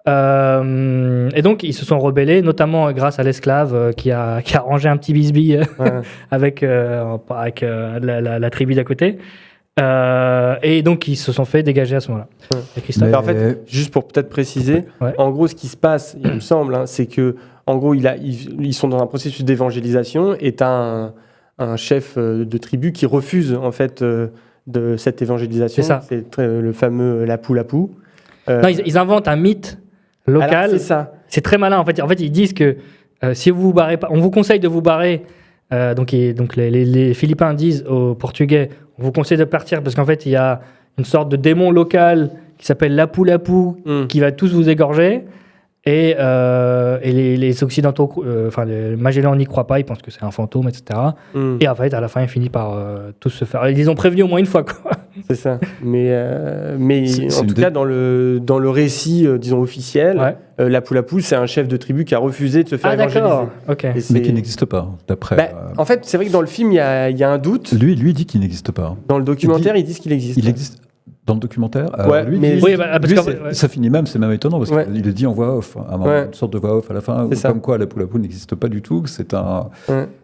Et donc ils se sont rebellés, notamment grâce à l'esclave qui a rangé un petit bisbille avec la tribu d'à côté. Et donc ils se sont fait dégager à ce moment-là. Mais en fait, juste pour peut-être préciser, en gros ce qui se passe, il me semble, c'est que en gros ils sont dans un processus d'évangélisation et t'as un chef de tribu qui refuse en fait de cette évangélisation. C'est ça. C'est le fameux Lapu-Lapu. Non, ils inventent un mythe local. Alors, c'est ça. C'est très malin en fait. En fait, ils disent que si vous vous barrez pas, on vous conseille de vous barrer. Donc les Philippins disent aux Portugais, on vous conseille de partir parce qu'en fait, il y a une sorte de démon local qui s'appelle Lapu-Lapu qui va tous vous égorger. Et les Occidentaux, enfin les Magellan n'y croient pas, ils pensent que c'est un fantôme, etc. Et en fait, à la fin, ils finissent par tous se faire. Ils les ont prévenus au moins une fois, quoi. C'est ça. Mais en tout cas, dans le récit, disons officiel, Lapu-Lapu, c'est un chef de tribu qui a refusé de se faire évangéliser. D'accord. Ok. Mais qui n'existe pas, d'après. En fait, c'est vrai que dans le film, il y a un doute. Lui dit qu'il n'existe pas. Dans le documentaire, ils disent qu'il existe. Il existe. Dans le documentaire, lui, mais ça finit même, c'est même étonnant parce qu'il le dit en voix off, une sorte de voix off à la fin, comme quoi Lapu-Lapu n'existe pas du tout. C'est un.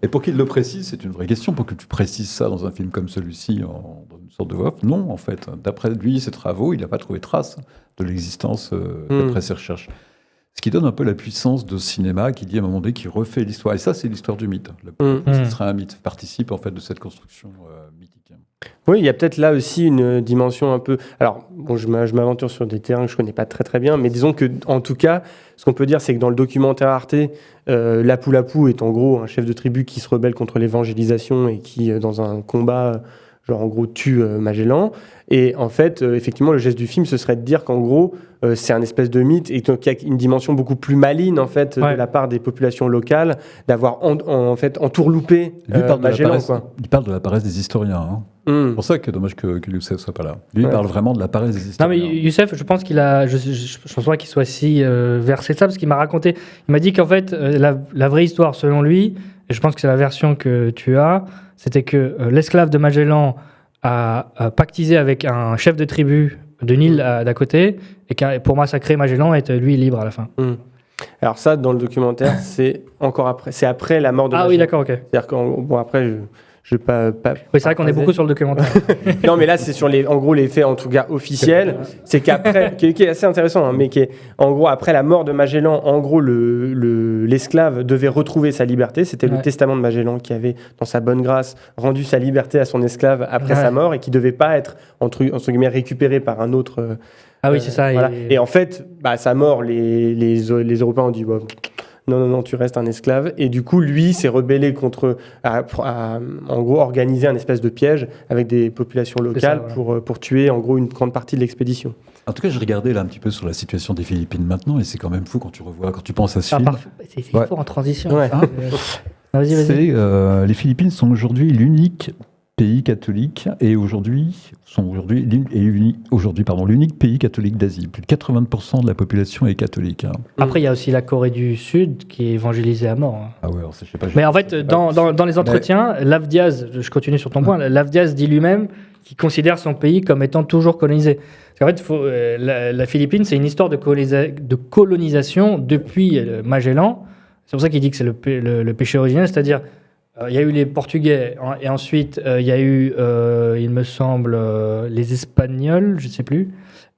Et pour qu'il le précise, c'est une vraie question. Pour que tu précises ça dans un film comme celui-ci, dans une sorte de voix off, non, en fait. D'après lui, ses travaux, il n'a pas trouvé trace de l'existence d'après ses recherches. Ce qui donne un peu la puissance de ce cinéma qui dit à un moment donné qu'il refait l'histoire. Et ça, c'est l'histoire du mythe. Ce serait un mythe, participe en fait de cette construction mythique. Oui, il y a peut-être là aussi une dimension un peu. Alors, bon, je m'aventure sur des terrains que je connais pas très très bien, mais disons que, en tout cas, ce qu'on peut dire, c'est que dans le documentaire Arte, Lapu-Lapu est en gros un chef de tribu qui se rebelle contre l'évangélisation et qui, dans un combat, genre en gros, tue Magellan. Et en fait, effectivement, le geste du film, ce serait de dire qu'en gros, c'est un espèce de mythe et qu'il y a une dimension beaucoup plus maligne en fait de la part des populations locales d'avoir en fait entourloupé Magellan. Il parle de la paresse des historiens. Hein. C'est pour ça que c'est dommage que Youssef soit pas là. Lui, il parle vraiment de la paresse des historiens. Non, mais Youssef, je pense qu'il a. Je pense pas qu'il soit si versé ça parce qu'il m'a raconté. Il m'a dit qu'en fait, la vraie histoire, selon lui, et je pense que c'est la version que tu as, c'était que l'esclave de Magellan a pactisé avec un chef de tribu de Nil d'à côté et pour massacrer Magellan et être lui libre à la fin. Alors ça, dans le documentaire, c'est encore après. C'est après la mort de Magellan. Ah oui, d'accord, ok. C'est-à-dire qu'en après, je vais pas. Oui, c'est vrai qu'on est beaucoup sur le documentaire. Non, mais là, c'est sur en gros les faits en tout cas officiels. C'est qu'après, qui est assez intéressant, hein, mais qui est en gros après la mort de Magellan, en gros l'esclave devait retrouver sa liberté. C'était le testament de Magellan qui avait, dans sa bonne grâce, rendu sa liberté à son esclave après sa mort et qui devait pas être entre guillemets récupéré par un autre. Ah oui, c'est ça. Voilà. Et en fait, à sa mort, les Européens ont dit non, tu restes un esclave. Et du coup, lui s'est rebellé contre, en gros, organiser un espèce de piège avec des populations locales pour tuer, en gros, une grande partie de l'expédition. En tout cas, je regardais là un petit peu sur la situation des Philippines maintenant, et c'est quand même fou quand tu penses à ce film. C'est fort en transition. Ouais. Vas-y. Les Philippines sont aujourd'hui l'unique pays catholique et aujourd'hui l'unique pays catholique d'Asie. Plus de 80% de la population est catholique. Hein. Après, il y a aussi la Corée du Sud qui est évangélisée à mort. Hein. Ah ouais, alors ça, je sais pas. Mais en fait, dans les entretiens, Lav Diaz, je continue sur ton point, Lav Diaz dit lui-même qu'il considère son pays comme étant toujours colonisé. Parce qu'en fait, la Philippine, c'est une histoire de colonisation depuis Magellan. C'est pour ça qu'il dit que c'est le péché originel, c'est-à-dire il y a eu les Portugais et ensuite il y a eu, il me semble, les Espagnols, je ne sais plus.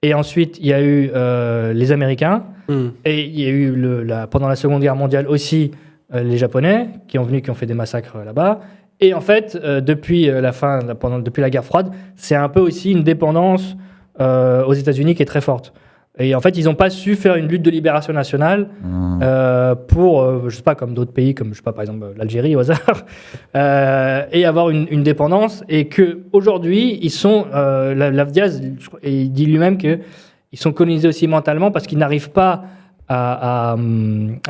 Et ensuite il y a eu les Américains. Et il y a eu pendant la Seconde Guerre mondiale aussi les Japonais qui ont fait des massacres là-bas. Et en fait, depuis la guerre froide, c'est un peu aussi une dépendance aux États-Unis qui est très forte. Et en fait, ils n'ont pas su faire une lutte de libération nationale pour, je sais pas, comme d'autres pays, comme je sais pas, par exemple l'Algérie au hasard, et avoir une dépendance. Et que aujourd'hui, ils sont, Lav Diaz, il dit lui-même que ils sont colonisés aussi mentalement parce qu'ils n'arrivent pas à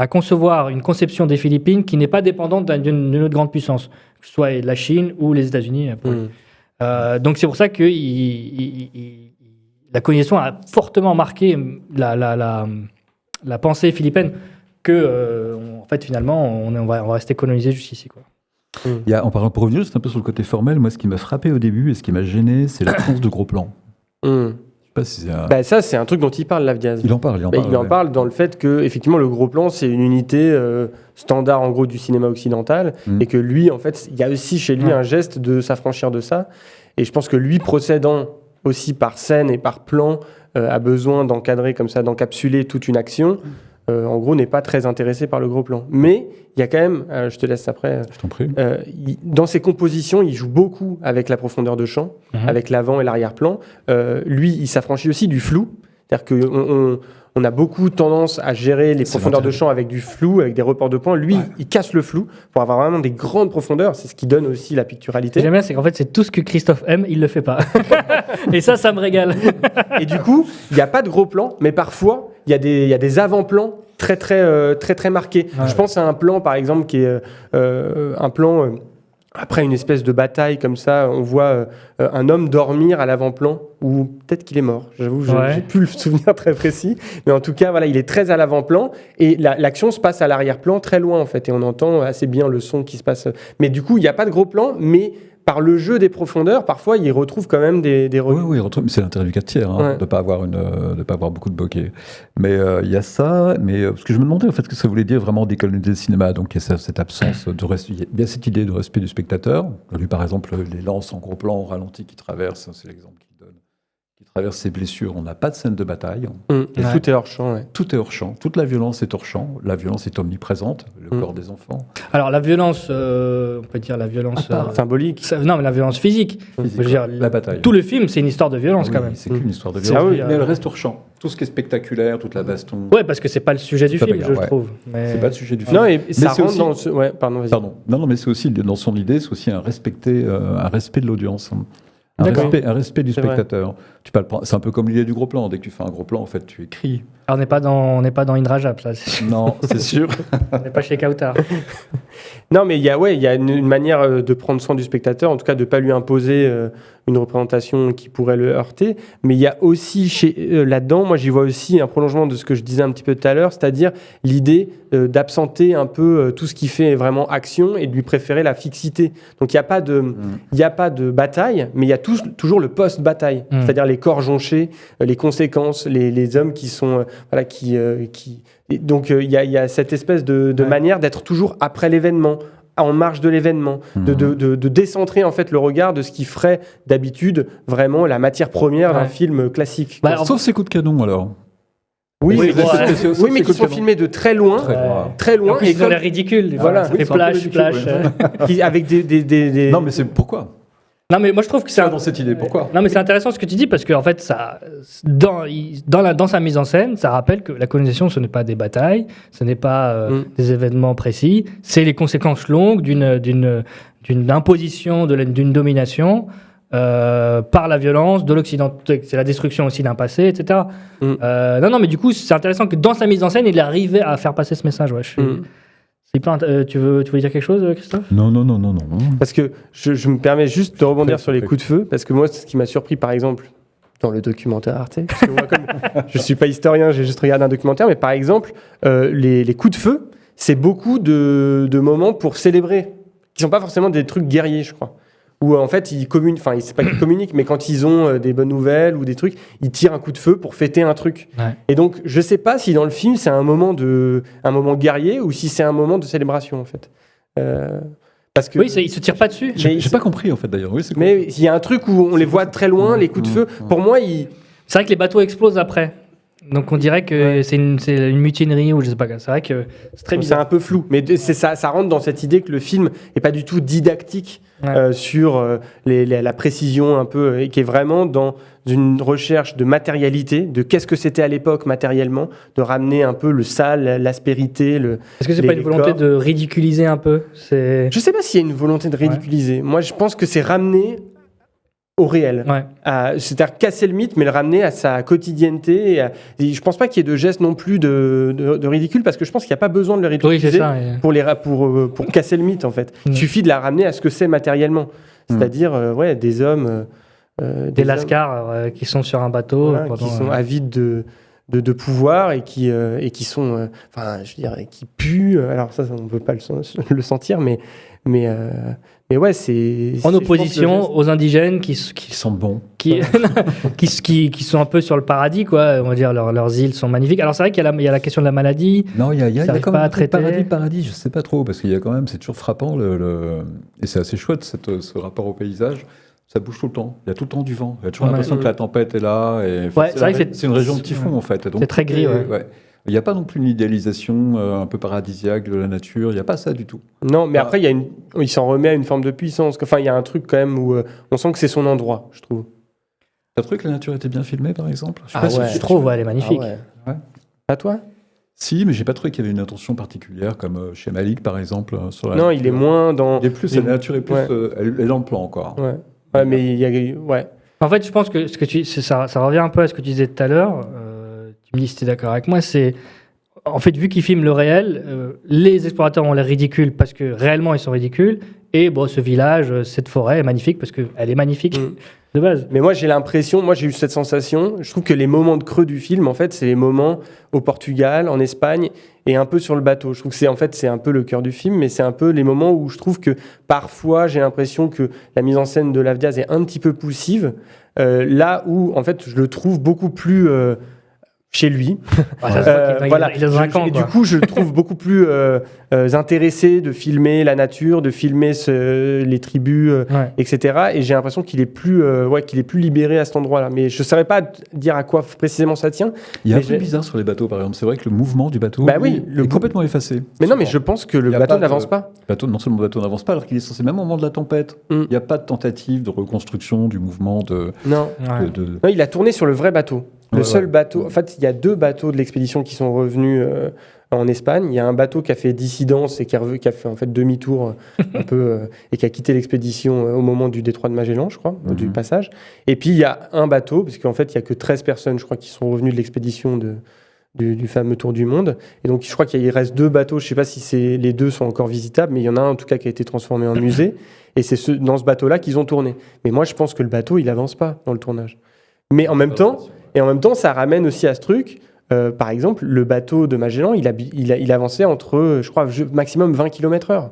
concevoir une conception des Philippines qui n'est pas dépendante d'une autre grande puissance, que ce soit la Chine ou les États-Unis. Donc c'est pour ça que la colonisation a fortement marqué la pensée philippine que fait, finalement, on va rester colonisé jusqu'ici, quoi. En parlant pour revenir juste un peu sur le côté formel, moi, ce qui m'a frappé au début et ce qui m'a gêné, c'est l'absence de gros plans. Je sais pas si c'est Ça, c'est un truc dont il parle, Lavdiaz. Il en parle. Il en parle dans le fait que, effectivement, le gros plan, c'est une unité standard, en gros, du cinéma occidental, et que lui, en fait, il y a aussi chez lui un geste de s'affranchir de ça. Et je pense que lui, procédant aussi par scène et par plan, a besoin d'encadrer comme ça, d'encapsuler toute une action. En gros, n'est pas très intéressé par le gros plan. Mais il y a quand même, je te laisse après, Je t'en prie. dans ses compositions, il joue beaucoup avec la profondeur de champ, avec l'avant et l'arrière-plan. Lui, il s'affranchit aussi du flou. C'est-à-dire qu'on a beaucoup tendance à gérer les profondeurs de champ avec du flou, avec des reports de points. Lui, il casse le flou pour avoir vraiment des grandes profondeurs. C'est ce qui donne aussi la Ce picturalité. que j'aime bien, c'est qu'en fait, c'est tout ce que Christophe aime, il le fait pas. Et ça me régale. Et du coup, il n'y a pas de gros plans, mais parfois, il y a des avant-plans très marqués. Ouais. Je pense à un plan, par exemple, qui est un plan après une espèce de bataille comme ça. On voit un homme dormir à l'avant-plan, ou peut-être qu'il est mort. J'avoue, j'ai plus le souvenir très précis, mais en tout cas, voilà, il est très à l'avant-plan et l'action se passe à l'arrière-plan, très loin en fait, et on entend assez bien le son qui se passe. Mais du coup, il n'y a pas de gros plan, mais par le jeu des profondeurs, parfois, il retrouve quand même des Oui, c'est l'intérêt du 4/3, de ne pas avoir beaucoup de bokeh. Mais il y a ça, parce que je me demandais en fait ce que ça voulait dire vraiment décoloniser le cinéma. Donc il y a cette absence de respect, il y a bien cette idée de respect du spectateur. Lui, par exemple, les lances en gros plan, en ralenti qui traversent, c'est l'exemple qu'il donne, qui traverse ses blessures. On n'a pas de scène de bataille. Tout est hors champ. Ouais. Tout est hors champ. Toute la violence est hors champ. La violence est omniprésente. Le corps des enfants. Alors, la violence, on peut dire la violence... symbolique. Non, mais la violence physique. Je veux dire, la bataille. Tout le film, c'est une histoire de violence quand même. C'est qu'une histoire de violence. Oui, mais elle reste hors champ. Tout ce qui est spectaculaire, toute la baston. Ouais, parce que c'est pas le sujet du film, je trouve. Mais... C'est pas le sujet du film. Non, et ça rentre aussi... dans ce... Ouais, pardon, vas-y. Pardon. Non, mais c'est aussi, dans son idée, c'est aussi un respect de l'audience. Un respect du spectateur. C'est un peu comme l'idée du gros plan. Dès que tu fais un gros plan, en fait, tu écris. Alors, on n'est pas dans Indrajab, là. Non, c'est sûr. On n'est pas chez Kautar. Non, mais il y a une manière de prendre soin du spectateur, en tout cas de ne pas lui imposer une représentation qui pourrait le heurter. Mais il y a aussi là-dedans, moi j'y vois aussi un prolongement de ce que je disais un petit peu tout à l'heure, c'est-à-dire l'idée d'absenter un peu tout ce qui fait vraiment action et de lui préférer la fixité. Donc il n'y a pas de bataille, mais il y a toujours le post-bataille, c'est-à-dire les corps jonchés, les conséquences, les hommes qui sont... Donc il y a cette espèce de manière d'être toujours après l'événement, en marge de l'événement, de décentrer en fait le regard de ce qui ferait d'habitude vraiment la matière première d'un film classique. Sauf ses coups de canon alors. Oui, mais qui sont filmés de très loin. Très loin. Et ils ont l'air ridicules. Voilà, ça fait splash. Avec des... Non, mais c'est pourquoi ? Non, mais moi je trouve que c'est dans cette idée. Pourquoi ? Non, mais c'est intéressant ce que tu dis parce que en fait, ça, dans sa mise en scène, ça rappelle que la colonisation, ce n'est pas des batailles, ce n'est pas des événements précis, c'est les conséquences longues d'une imposition, d'une domination par la violence de l'Occident. C'est la destruction aussi d'un passé, etc. Non, mais du coup, c'est intéressant que dans sa mise en scène, il arrivait à faire passer ce message. Ouais, tu veux dire quelque chose, Christophe ? Non. Parce que je me permets juste de rebondir sur les coups de feu, parce que moi, ce qui m'a surpris, par exemple, dans le documentaire Arte, parce que moi, comme je ne suis pas historien, j'ai juste regardé un documentaire, mais par exemple, les coups de feu, c'est beaucoup de moments pour célébrer, qui ne sont pas forcément des trucs guerriers, je crois. Où en fait, ils communiquent, enfin, c'est pas qu'ils communiquent, mais quand ils ont des bonnes nouvelles ou des trucs, ils tirent un coup de feu pour fêter un truc. Ouais. Et donc, je sais pas si dans le film, c'est un moment guerrier ou si c'est un moment de célébration, en fait. Parce que, oui, ils se tirent pas dessus. J'ai pas compris, en fait, d'ailleurs. Oui, mais il y a un truc où on les voit très loin, les coups de feu. Pour moi, c'est vrai que les bateaux explosent après. Donc on dirait que c'est une mutinerie ou je sais pas. C'est vrai que c'est très bizarre. C'est un peu flou, mais ça rentre dans cette idée que le film est pas du tout didactique sur la précision un peu, et qui est vraiment dans une recherche de matérialité, de qu'est-ce que c'était à l'époque matériellement, de ramener un peu le sale, l'aspérité. Est-ce que c'est pas une volonté de ridiculiser un peu ? Je sais pas s'il y a une volonté de ridiculiser. Ouais. Moi, je pense que c'est ramener au réel. Ouais. C'est-à-dire casser le mythe, mais le ramener à sa quotidienneté. Et je pense pas qu'il y ait de geste non plus de ridicule, parce que je pense qu'il n'y a pas besoin de le ridiculiser pour casser le mythe, en fait. Il suffit de la ramener à ce que c'est matériellement. C'est-à-dire des hommes... des lascars qui sont sur un bateau. Qui sont avides de pouvoir et qui sont, qui puent. Alors ça, on ne peut pas le sentir, mais ouais, c'est... En opposition aux indigènes qui sentent bon. Qui sont un peu sur le paradis, quoi. On va dire, leurs îles sont magnifiques. Alors c'est vrai qu'il y a la question de la maladie. Non, il y a quand même un paradis, je sais pas trop, parce qu'il y a quand même, c'est toujours frappant, et c'est assez chouette, ce rapport au paysage. Ça bouge tout le temps. Il y a tout le temps du vent. Il y a toujours l'impression que la tempête est là. Et, c'est une région de typhon, en fait. C'est très gris, ouais. Il n'y a pas non plus une idéalisation un peu paradisiaque de la nature. Il n'y a pas ça du tout. Non, mais après, il s'en remet à une forme de puissance. Enfin, il y a un truc quand même où on sent que c'est son endroit, je trouve. T'as trouvé que la nature était bien filmée, par exemple? Je trouve, elle est magnifique. Ouais. Pas toi? Si, mais j'ai pas trouvé qu'il y avait une attention particulière, comme chez Malik, par exemple. Sur la non, nature. il est moins dans... La nature est plus... elle est dans le plan, encore. Ouais, mais il y a... Ouais. En fait, je pense que ça revient un peu à ce que tu disais tout à l'heure. Tu me dis si tu es d'accord avec moi. C'est... En fait, vu qu'ils filment le réel, les explorateurs ont l'air ridicules parce que réellement, ils sont ridicules. Et bon, ce village, cette forêt est magnifique parce qu'elle est magnifique de base. Mais moi, j'ai eu cette sensation. Je trouve que les moments de creux du film, en fait, c'est les moments au Portugal, en Espagne et un peu sur le bateau. Je trouve que c'est un peu le cœur du film, mais c'est un peu les moments où je trouve que parfois, j'ai l'impression que la mise en scène de Lavdiaz est un petit peu poussive. Là où, en fait, je le trouve beaucoup plus... chez lui. Il est dans un camp, et du coup, je le trouve beaucoup plus intéressé de filmer la nature, de filmer les tribus, etc. Et j'ai l'impression qu'il est plus libéré à cet endroit-là. Mais je ne saurais pas dire à quoi précisément ça tient. Il y a un truc bizarre sur les bateaux, par exemple. C'est vrai que le mouvement du bateau est complètement effacé. Mais non, mais je pense que le bateau n'avance pas. Non seulement le bateau n'avance pas, alors qu'il est censé, même au moment de la tempête, il n'y a pas de tentative de reconstruction du mouvement Non, il a tourné sur le vrai bateau. Le seul bateau, en fait, il y a 2 bateaux de l'expédition qui sont revenus en Espagne. Il y a un bateau qui a fait dissidence et qui a fait en fait demi-tour un peu et qui a quitté l'expédition au moment du détroit de Magellan, je crois, du passage. Et puis il y a un bateau, parce qu'en fait il y a que 13 personnes, je crois, qui sont revenues de l'expédition du fameux Tour du Monde. Et donc je crois qu'il reste 2 bateaux. Je sais pas si les 2 sont encore visitables, mais il y en a un en tout cas qui a été transformé en musée. Et c'est dans ce bateau-là qu'ils ont tourné. Mais moi je pense que le bateau il avance pas dans le tournage. Mais en même temps, ça ramène aussi à ce truc. Par exemple, le bateau de Magellan, il avançait entre, je crois, maximum 20 km/h. Donc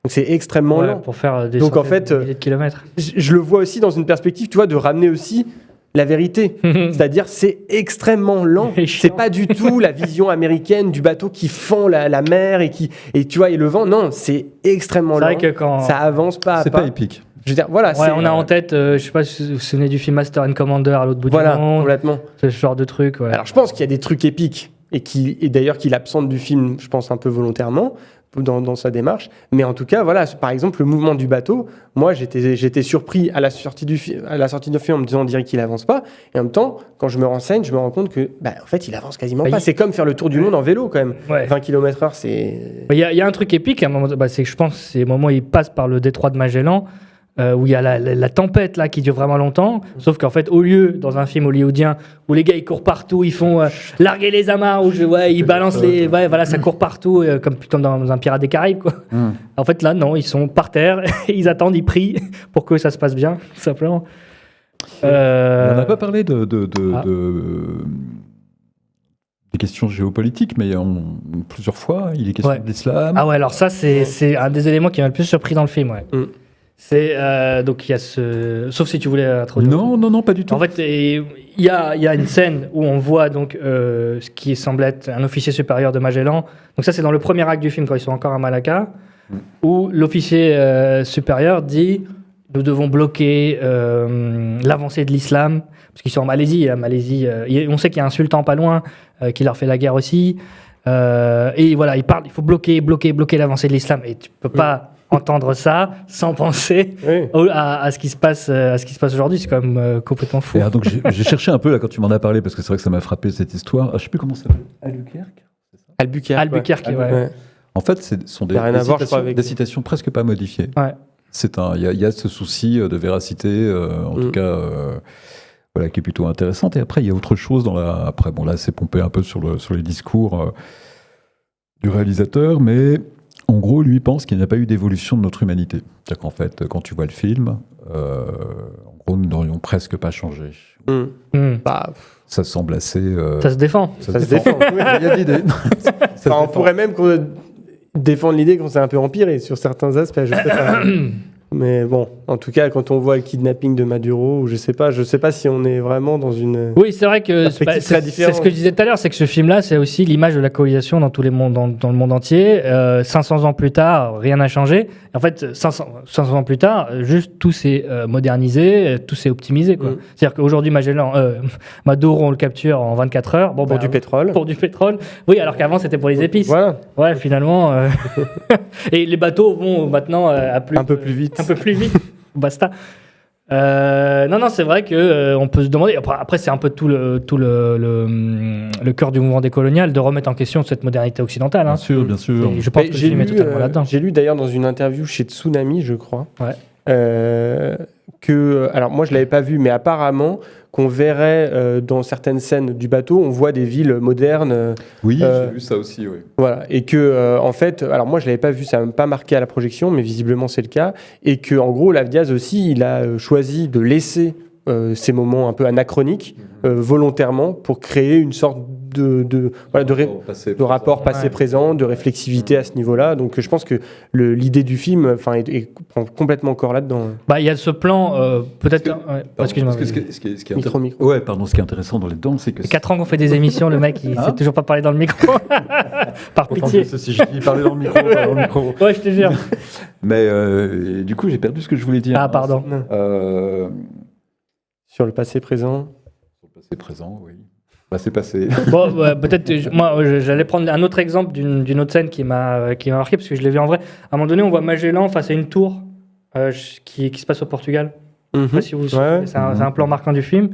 c'est extrêmement lent. Pour faire des Donc en fait, milliers de kilomètres. Je le vois aussi dans une perspective, tu vois, de ramener aussi la vérité. C'est-à-dire, c'est extrêmement lent. C'est pas du tout la vision américaine du bateau qui fend la mer et tu vois, et le vent. Non, c'est extrêmement lent. C'est vrai que ça avance pas à pas. pas. C'est pas épique. Je veux dire, voilà, on a en tête, je sais pas si vous vous souvenez du film Master and Commander à l'autre bout du monde. Complètement. Ce genre de truc. Ouais. Alors je pense qu'il y a des trucs épiques et d'ailleurs qu'il absente du film, je pense un peu volontairement dans sa démarche. Mais en tout cas, voilà, par exemple le mouvement du bateau. Moi, j'étais surpris à la sortie du film en me disant on dirait qu'il avance pas. Et en même temps, quand je me renseigne, je me rends compte que, en fait, il avance quasiment pas. C'est comme faire le tour du monde en vélo quand même. 20 km/h, c'est. Il y a un truc épique. À un moment, c'est que je pense c'est le moment où il passe par le détroit de Magellan. Où il y a la tempête là qui dure vraiment longtemps, sauf qu'en fait dans un film hollywoodien où les gars ils courent partout, ils font larguer les amarres, ils balancent ça court partout comme dans un Pirate des Caraïbes quoi. En fait là non, ils sont par terre, ils attendent, ils prient pour que ça se passe bien, tout simplement. On n'a pas parlé des questions géopolitiques, mais plusieurs fois il est question de l'islam. Ah ouais, alors ça c'est un des éléments qui m'a le plus surpris dans le film. C'est donc il y a sauf si tu voulais introduire. Non, pas du tout. En fait, il y a une scène où on voit donc ce qui semble être un officier supérieur de Magellan. Donc ça c'est dans le premier acte du film quand ils sont encore à Malacca, où l'officier supérieur dit nous devons bloquer l'avancée de l'islam parce qu'ils sont en Malaisie. On sait qu'il y a un sultan pas loin qui leur fait la guerre aussi. Et voilà, il parle, il faut bloquer l'avancée de l'islam et tu peux pas entendre ça sans penser à ce qui se passe aujourd'hui. C'est quand même complètement fou. Donc j'ai cherché un peu là quand tu m'en as parlé parce que c'est vrai que ça m'a frappé cette histoire. Je sais plus comment ça s'appelle. Albuquerque. Ouais. En fait, ce sont des citations presque pas modifiées. Ouais. Il y a ce souci de véracité, en tout cas, qui est plutôt intéressante. Et après, il y a autre chose là, c'est pompé un peu sur les discours du réalisateur, mais En gros, lui pense qu'il n'y a pas eu d'évolution de notre humanité. C'est-à-dire qu'en fait, quand tu vois le film, en gros, nous n'aurions presque pas changé. Bah, Ça semble assez... Ça se défend. ça se défend. Oui, il y a d'idées. On pourrait même défendre l'idée qu'on s'est un peu empiré sur certains aspects, je sais pas. Mais bon, en tout cas, quand on voit le kidnapping de Maduro, je sais pas si on est vraiment dans une... Oui, c'est vrai que Perspective très c'est différente. ce que je disais tout à l'heure, c'est que ce film-là, c'est aussi l'image de la colonisation dans tous les mondes, dans le monde entier. 500 ans plus tard, rien n'a changé. En fait, 500 ans plus tard, juste tout s'est modernisé, tout s'est optimisé, quoi. C'est-à-dire qu'aujourd'hui, Maduro, on le capture en 24 heures. Bon, Pour du pétrole. Pour du pétrole. Oui, alors qu'avant, c'était pour les épices. Voilà. Ouais, finalement. Et les bateaux vont maintenant Un peu plus vite. Un peu plus vite. Basta. Non, c'est vrai que on peut se demander. Après, c'est un peu tout le cœur du mouvement décolonial de remettre en question cette modernité occidentale. Hein. Bien sûr. Et je pense que le film est totalement là-dedans. J'ai lu d'ailleurs dans une interview chez Tsunami, je crois, Ouais. que, alors moi je l'avais pas vu, mais apparemment qu'on verrait dans certaines scènes du bateau, on voit des villes modernes. Oui, j'ai vu ça aussi, oui. Voilà, et que en fait, alors moi je l'avais pas vu, ça m'a pas marqué à la projection, mais visiblement c'est le cas, et que en gros Olaf Diaz aussi, il a choisi de laisser ces moments un peu anachroniques volontairement pour créer une sorte de rapport passé-présent, de réflexivité à ce niveau-là. Donc je pense que l'idée du film est complètement encore là-dedans. Bah, il y a ce plan, peut-être. Excuse-moi. Ce qui est Micro. Ouais, pardon. Ce qui est intéressant dans les dents, c'est que 4 ans qu'on fait des émissions, le mec, il sait toujours pas parler dans le micro. Par pitié. Si je parlais dans le micro, pas dans le micro. Ouais, je te jure. Mais du coup, j'ai perdu ce que je voulais dire. Ah, pardon. Sur le passé-présent. Sur le passé-présent, oui. Passé. Bon, peut-être, moi, j'allais prendre un autre exemple d'une autre scène qui m'a marqué, parce que je l'ai vu en vrai. À un moment donné, on voit Magellan face à une tour qui se passe au Portugal. Je sais pas si vous vous souvenez, c'est un plan marquant du film.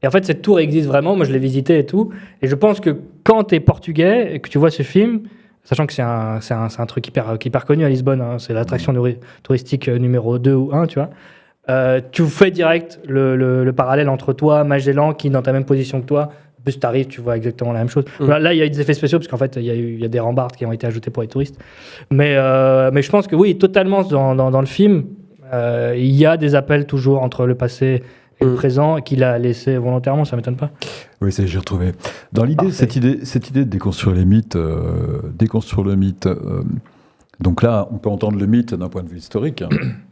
Et en fait, cette tour existe vraiment. Moi, je l'ai visitée et tout. Et je pense que quand tu es portugais et que tu vois ce film, sachant que c'est un truc hyper connu à Lisbonne, hein, c'est l'attraction touristique numéro 2 ou 1, tu vois. Tu fais direct le parallèle entre toi, Magellan, qui est dans ta même position que toi. En plus, tu arrives, tu vois exactement la même chose. Là, il y a eu des effets spéciaux, parce qu'en fait, il y a des rambardes qui ont été ajoutés pour les touristes. Mais je pense que oui, totalement dans le film, il y a des appels toujours entre le passé et le présent qu'il a laissé volontairement, ça m'étonne pas. Oui, ça j'ai retrouvé. Dans l'idée, cette idée de déconstruire les mythes, déconstruire le mythe. Donc là, on peut entendre le mythe d'un point de vue historique.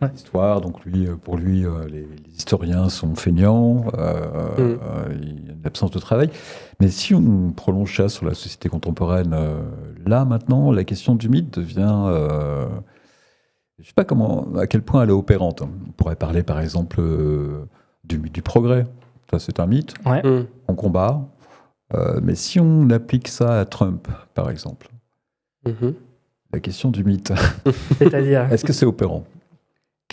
Ouais. L'histoire, donc pour lui, les historiens sont feignants, il y a une absence de travail. Mais si on prolonge ça sur la société contemporaine, là maintenant, la question du mythe devient... je ne sais pas à quel point elle est opérante. On pourrait parler par exemple du mythe du progrès. Ça, c'est un mythe. Ouais. On combat. Mais si on applique ça à Trump, par exemple, la question du mythe, C'est-à-dire. est-ce que c'est opérant?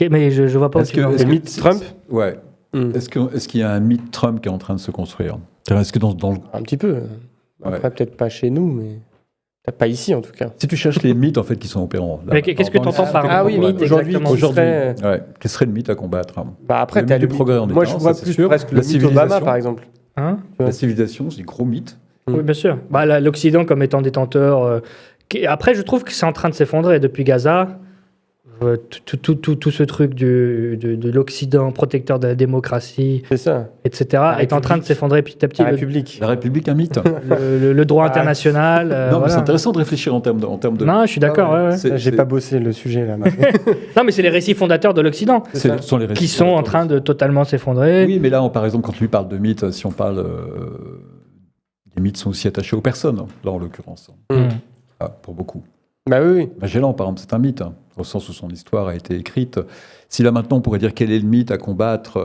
Mais je vois pas. Le mythe Trump. Ouais. Est-ce qu'il y a un mythe Trump qui est en train de se construire? Est-ce que dans le... Un petit peu. Après, peut-être pas chez nous, mais peut-être pas ici en tout cas. Si tu cherches les mythes en fait qui sont opérants. Là, mais qu'est-ce que tu entends par mythe exactement? Aujourd'hui, quel serait le mythe à combattre? Bah après, le mythe du progrès en moi je vois plus presque le mythe Obama par exemple. Hein? La civilisation, c'est un gros mythe. Oui, bien sûr. Bah, l'Occident comme étant détenteur. Après, je trouve que c'est en train de s'effondrer depuis Gaza. Tout ce truc de l'Occident, protecteur de la démocratie, c'est ça, etc., est en train de s'effondrer petit à petit. La République, un mythe. Le droit international. Non, mais c'est intéressant de réfléchir en termes de... Non, je suis d'accord. Ouais. J'ai pas bossé le sujet là. Non, mais c'est les récits fondateurs de l'Occident qui sont en train de totalement s'effondrer. Oui, mais là, par exemple, quand lui parle de mythes, si on parle... les mythes sont aussi attachés aux personnes, là en l'occurrence. Pour beaucoup. Bah oui. Magellan, par exemple, c'est un mythe, au sens où son histoire a été écrite. Si là maintenant on pourrait dire quel est le mythe à combattre.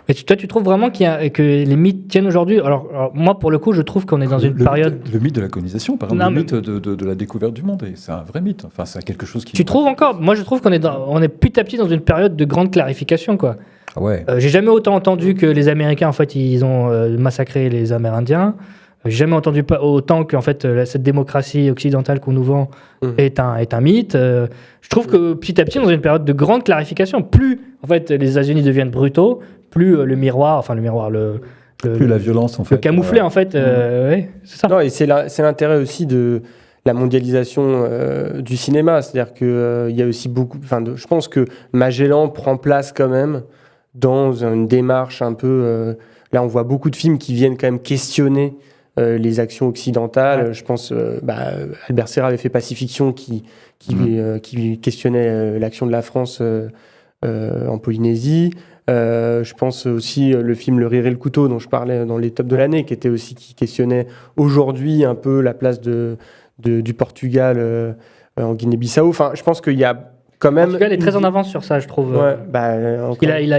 Mais toi, tu trouves vraiment que les mythes tiennent aujourd'hui? Alors, moi, pour le coup, je trouve qu'on est dans une période. Le mythe de la colonisation, par exemple, le mythe de la découverte du monde, c'est un vrai mythe. Enfin, c'est quelque chose qui. Tu trouves encore? Moi, je trouve qu'on est petit à petit dans une période de grande clarification, quoi. Ah ouais. J'ai jamais autant entendu que les Américains, en fait, ils ont massacré les Amérindiens. J'ai jamais entendu autant que en fait cette démocratie occidentale qu'on nous vend est un mythe. Je trouve que petit à petit, dans une période de grande clarification, plus en fait les États-Unis deviennent brutaux, plus le miroir, plus la violence en fait, le camouflet en fait, ouais, c'est ça. Non, et c'est l'intérêt aussi de la mondialisation du cinéma. C'est-à-dire qu'il y a aussi beaucoup... je pense que Magellan prend place quand même dans une démarche un peu... là, on voit beaucoup de films qui viennent quand même questionner les actions occidentales. Je pense... Albert Serra avait fait Pacifiction qui questionnait l'action de la France en Polynésie. Je pense aussi le film Le Rire et le Couteau dont je parlais dans les tops de l'année, qui questionnait aujourd'hui un peu la place du Portugal en Guinée-Bissau. Enfin, je pense qu'il y a quand même... Le Portugal est très en avance sur ça, je trouve. Ouais, il a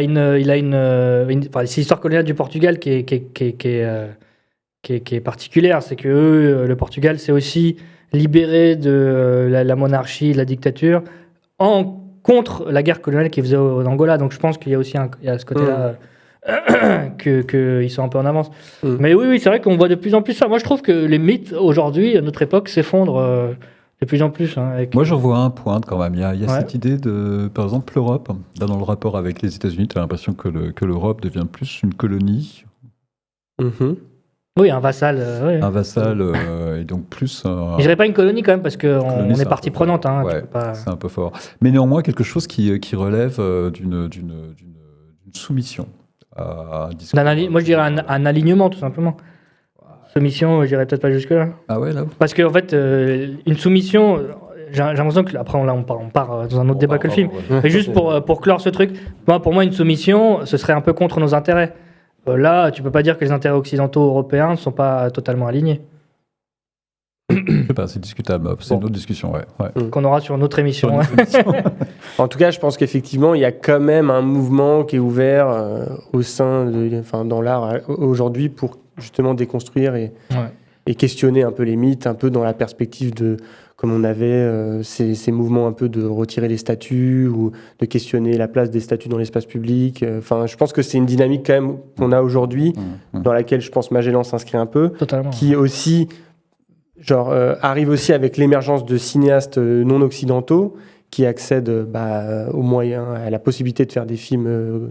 c'est l'histoire coloniale du Portugal qui est particulière. C'est que eux, le Portugal s'est aussi libéré de la monarchie, de la dictature, contre la guerre coloniale qu'ils faisaient en Angola. Donc je pense qu'il y a aussi ce côté-là qu'ils sont un peu en avance. Mais oui, c'est vrai qu'on voit de plus en plus ça. Moi, je trouve que les mythes, aujourd'hui, à notre époque, s'effondrent de plus en plus. Moi, j'en vois un point quand même. Il y a cette idée de, par exemple, l'Europe. Là, dans le rapport avec les États-Unis, tu as l'impression que l'Europe devient plus une colonie. Oui, un vassal. Un vassal, et donc plus... Je dirais pas une colonie quand même, parce qu'on est partie prenante. C'est un peu fort. Mais néanmoins, quelque chose qui relève d'une soumission. Moi, je dirais un alignement, tout simplement. Soumission, je dirais peut-être pas jusque-là. Ah ouais, là. Parce qu'en fait, une soumission... J'ai l'impression que après on part dans un autre débat que le film. Mais juste pour clore ce truc, pour moi, une soumission, ce serait un peu contre nos intérêts. Là, tu peux pas dire que les intérêts occidentaux européens ne sont pas totalement alignés. Je sais pas, c'est discutable. C'est une autre discussion, qu'on aura sur une autre émission. En tout cas, je pense qu'effectivement, il y a quand même un mouvement qui est ouvert au sein dans l'art aujourd'hui pour justement déconstruire et questionner un peu les mythes, un peu dans la perspective de, comme on avait ces mouvements un peu de retirer les statues ou de questionner la place des statues dans l'espace public. Je pense que c'est une dynamique quand même qu'on a aujourd'hui, dans laquelle je pense Magellan s'inscrit un peu, qui aussi arrive aussi avec l'émergence de cinéastes non occidentaux qui accèdent aux moyens, à la possibilité de faire des films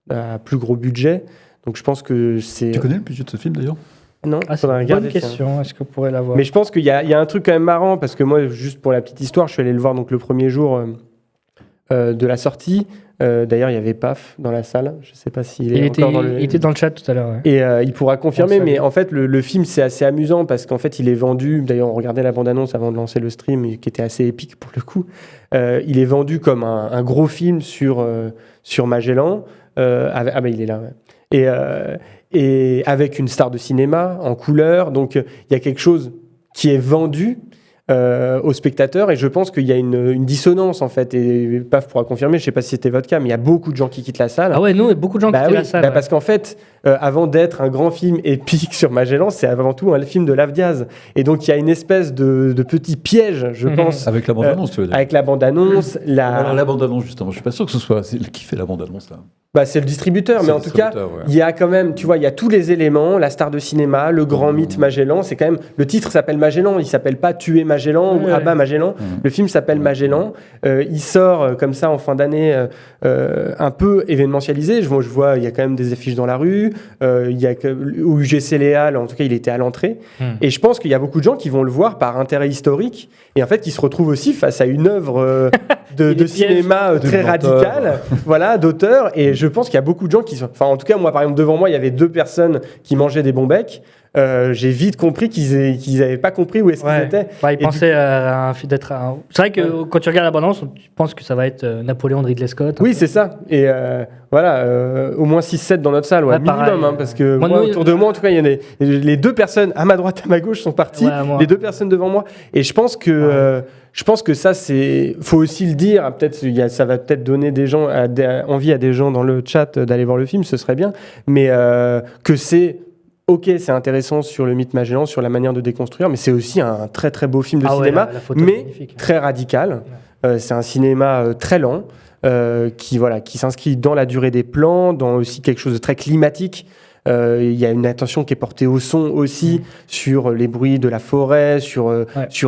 à plus gros budget. Donc je pense que c'est... Tu connais le budget de ce film d'ailleurs ? Non, c'est une bonne question. Est-ce que vous pourrez l'avoir ? Mais je pense qu'il y a un truc quand même marrant, parce que moi, juste pour la petite histoire, je suis allé le voir donc le premier jour de la sortie. D'ailleurs, il y avait PAF dans la salle. Je ne sais pas s'il est encore dans le... Il était dans le chat tout à l'heure. Et il pourra confirmer, mais en fait, le film, c'est assez amusant, parce qu'en fait, il est vendu... D'ailleurs, on regardait la bande-annonce avant de lancer le stream, qui était assez épique pour le coup. Il est vendu comme un gros film sur Magellan. Il est là, et avec une star de cinéma en couleur. Donc, il y a quelque chose qui est vendu aux spectateurs, et je pense qu'il y a une dissonance, en fait. Et Paf pourra confirmer, je ne sais pas si c'était votre cas, mais il y a beaucoup de gens qui quittent la salle. Ah ouais, nous, beaucoup de gens quittent la salle. Parce qu'en fait, avant d'être un grand film épique sur Magellan, c'est avant tout un film de Lave Diaz. Et donc, il y a une espèce de petit piège, je pense. Avec la bande-annonce, tu veux dire ? Avec la bande-annonce. Alors, la bande-annonce, justement, je ne suis pas sûr que ce soit... Qui fait la bande-annonce, là ? C'est le distributeur, mais en tout cas, il y a quand même, tu vois, il y a tous les éléments, la star de cinéma, le grand mythe Magellan, c'est quand même, le titre s'appelle Magellan, il s'appelle pas Tuer Magellan ou Abat Magellan, le film s'appelle Magellan, il sort comme ça en fin d'année, un peu événementialisé, je vois, il y a quand même des affiches dans la rue, il y a où UGC Léal, en tout cas, il était à l'entrée, et je pense qu'il y a beaucoup de gens qui vont le voir par intérêt historique, et en fait, qui se retrouvent aussi face à une œuvre de cinéma très radicale, voilà, d'auteur, et je pense qu'il y a beaucoup de gens qui sont... Enfin, en tout cas, moi, par exemple, devant moi, il y avait 2 personnes qui mangeaient des bons becs. J'ai vite compris qu'ils n'avaient pas compris où est-ce qu'ils étaient. Ils pensaient d'être un... C'est vrai que quand tu regardes la bande-annonce, tu penses que ça va être Napoléon de Ridley Scott. Oui, c'est ça. Et au moins 6-7 dans notre salle, minimum. Parce que moi, autour de moi, en tout cas, il y en a les 2 personnes à ma droite, à ma gauche sont parties. Les 2 personnes devant moi. Et je pense que... Je pense que ça, faut aussi le dire. Peut-être, ça va peut-être donner envie à des gens dans le chat d'aller voir le film, ce serait bien. Mais que c'est intéressant sur le mythe Magellan, sur la manière de déconstruire, mais c'est aussi un très très beau film de cinéma, mais très radical. C'est un cinéma très lent, qui s'inscrit dans la durée des plans, dans aussi quelque chose de très climatique. Il y a une attention qui est portée au son aussi, sur les bruits de la forêt, sur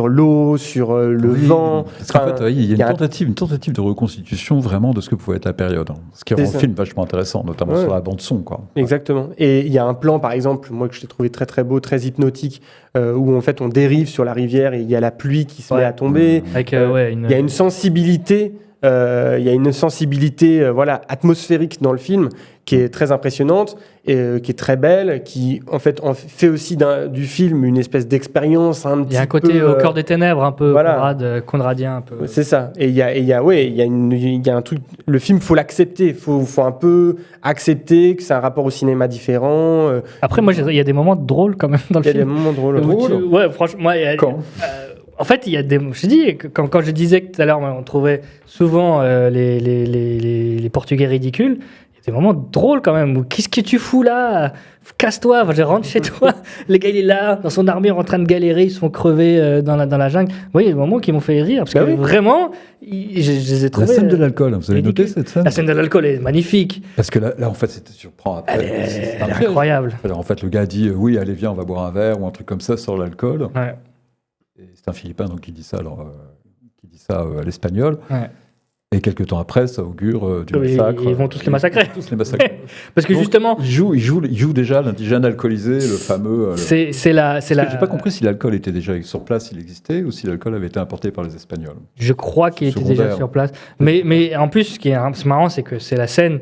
l'eau, sur le vent. Parce qu'en fait, il y a une tentative de reconstitution vraiment de ce que pouvait être la période. Ce qui rend le film vachement intéressant, notamment sur la bande-son. Exactement. Et il y a un plan, par exemple, moi que j'ai trouvé très très beau, très hypnotique, où en fait on dérive sur la rivière et il y a la pluie qui se met à tomber. Avec, il y a une sensibilité. Voilà, atmosphérique dans le film qui est très impressionnante et qui est très belle, qui en fait fait aussi du film une espèce d'expérience un petit peu. Il y a un côté au cœur des ténèbres un peu conradien un peu. C'est ça. Et il y a un truc. Le film, faut l'accepter. Faut un peu accepter que c'est un rapport au cinéma différent. Après, moi, il y a des moments drôles quand même dans le film. Il y a des moments drôles. Ouais, franchement, en fait, il y a des. Je dis, quand je disais que tout à l'heure, on trouvait souvent les Portugais ridicules, il y a des moments drôles quand même. Qu'est-ce que tu fous là ? Casse-toi, je rentre chez toi. Le gars, il est là, dans son armure, en train de galérer, ils se font crever dans la jungle. Vous voyez, il y a des moments qui m'ont fait rire, parce que vraiment, je les ai trouvés. La scène de l'alcool, vous avez noté cette scène ? La scène de l'alcool est magnifique. Parce que là en fait, c'était surprenant. Elle est incroyable. Alors, en fait, le gars dit oui, allez, viens, on va boire un verre ou un truc comme ça sur l'alcool. Ouais. Et c'est un Philippin donc qui dit ça, à l'espagnol. Ouais. Et quelques temps après, ça augure du massacre. Ils vont tous les massacrer. Parce que donc, justement, il joue déjà l'indigène alcoolisé, le fameux. J'ai pas compris si l'alcool était déjà sur place, il existait, ou si l'alcool avait été importé par les Espagnols. Je crois qu'il était déjà sur place. Mais en plus, ce qui est marrant, c'est que c'est la scène.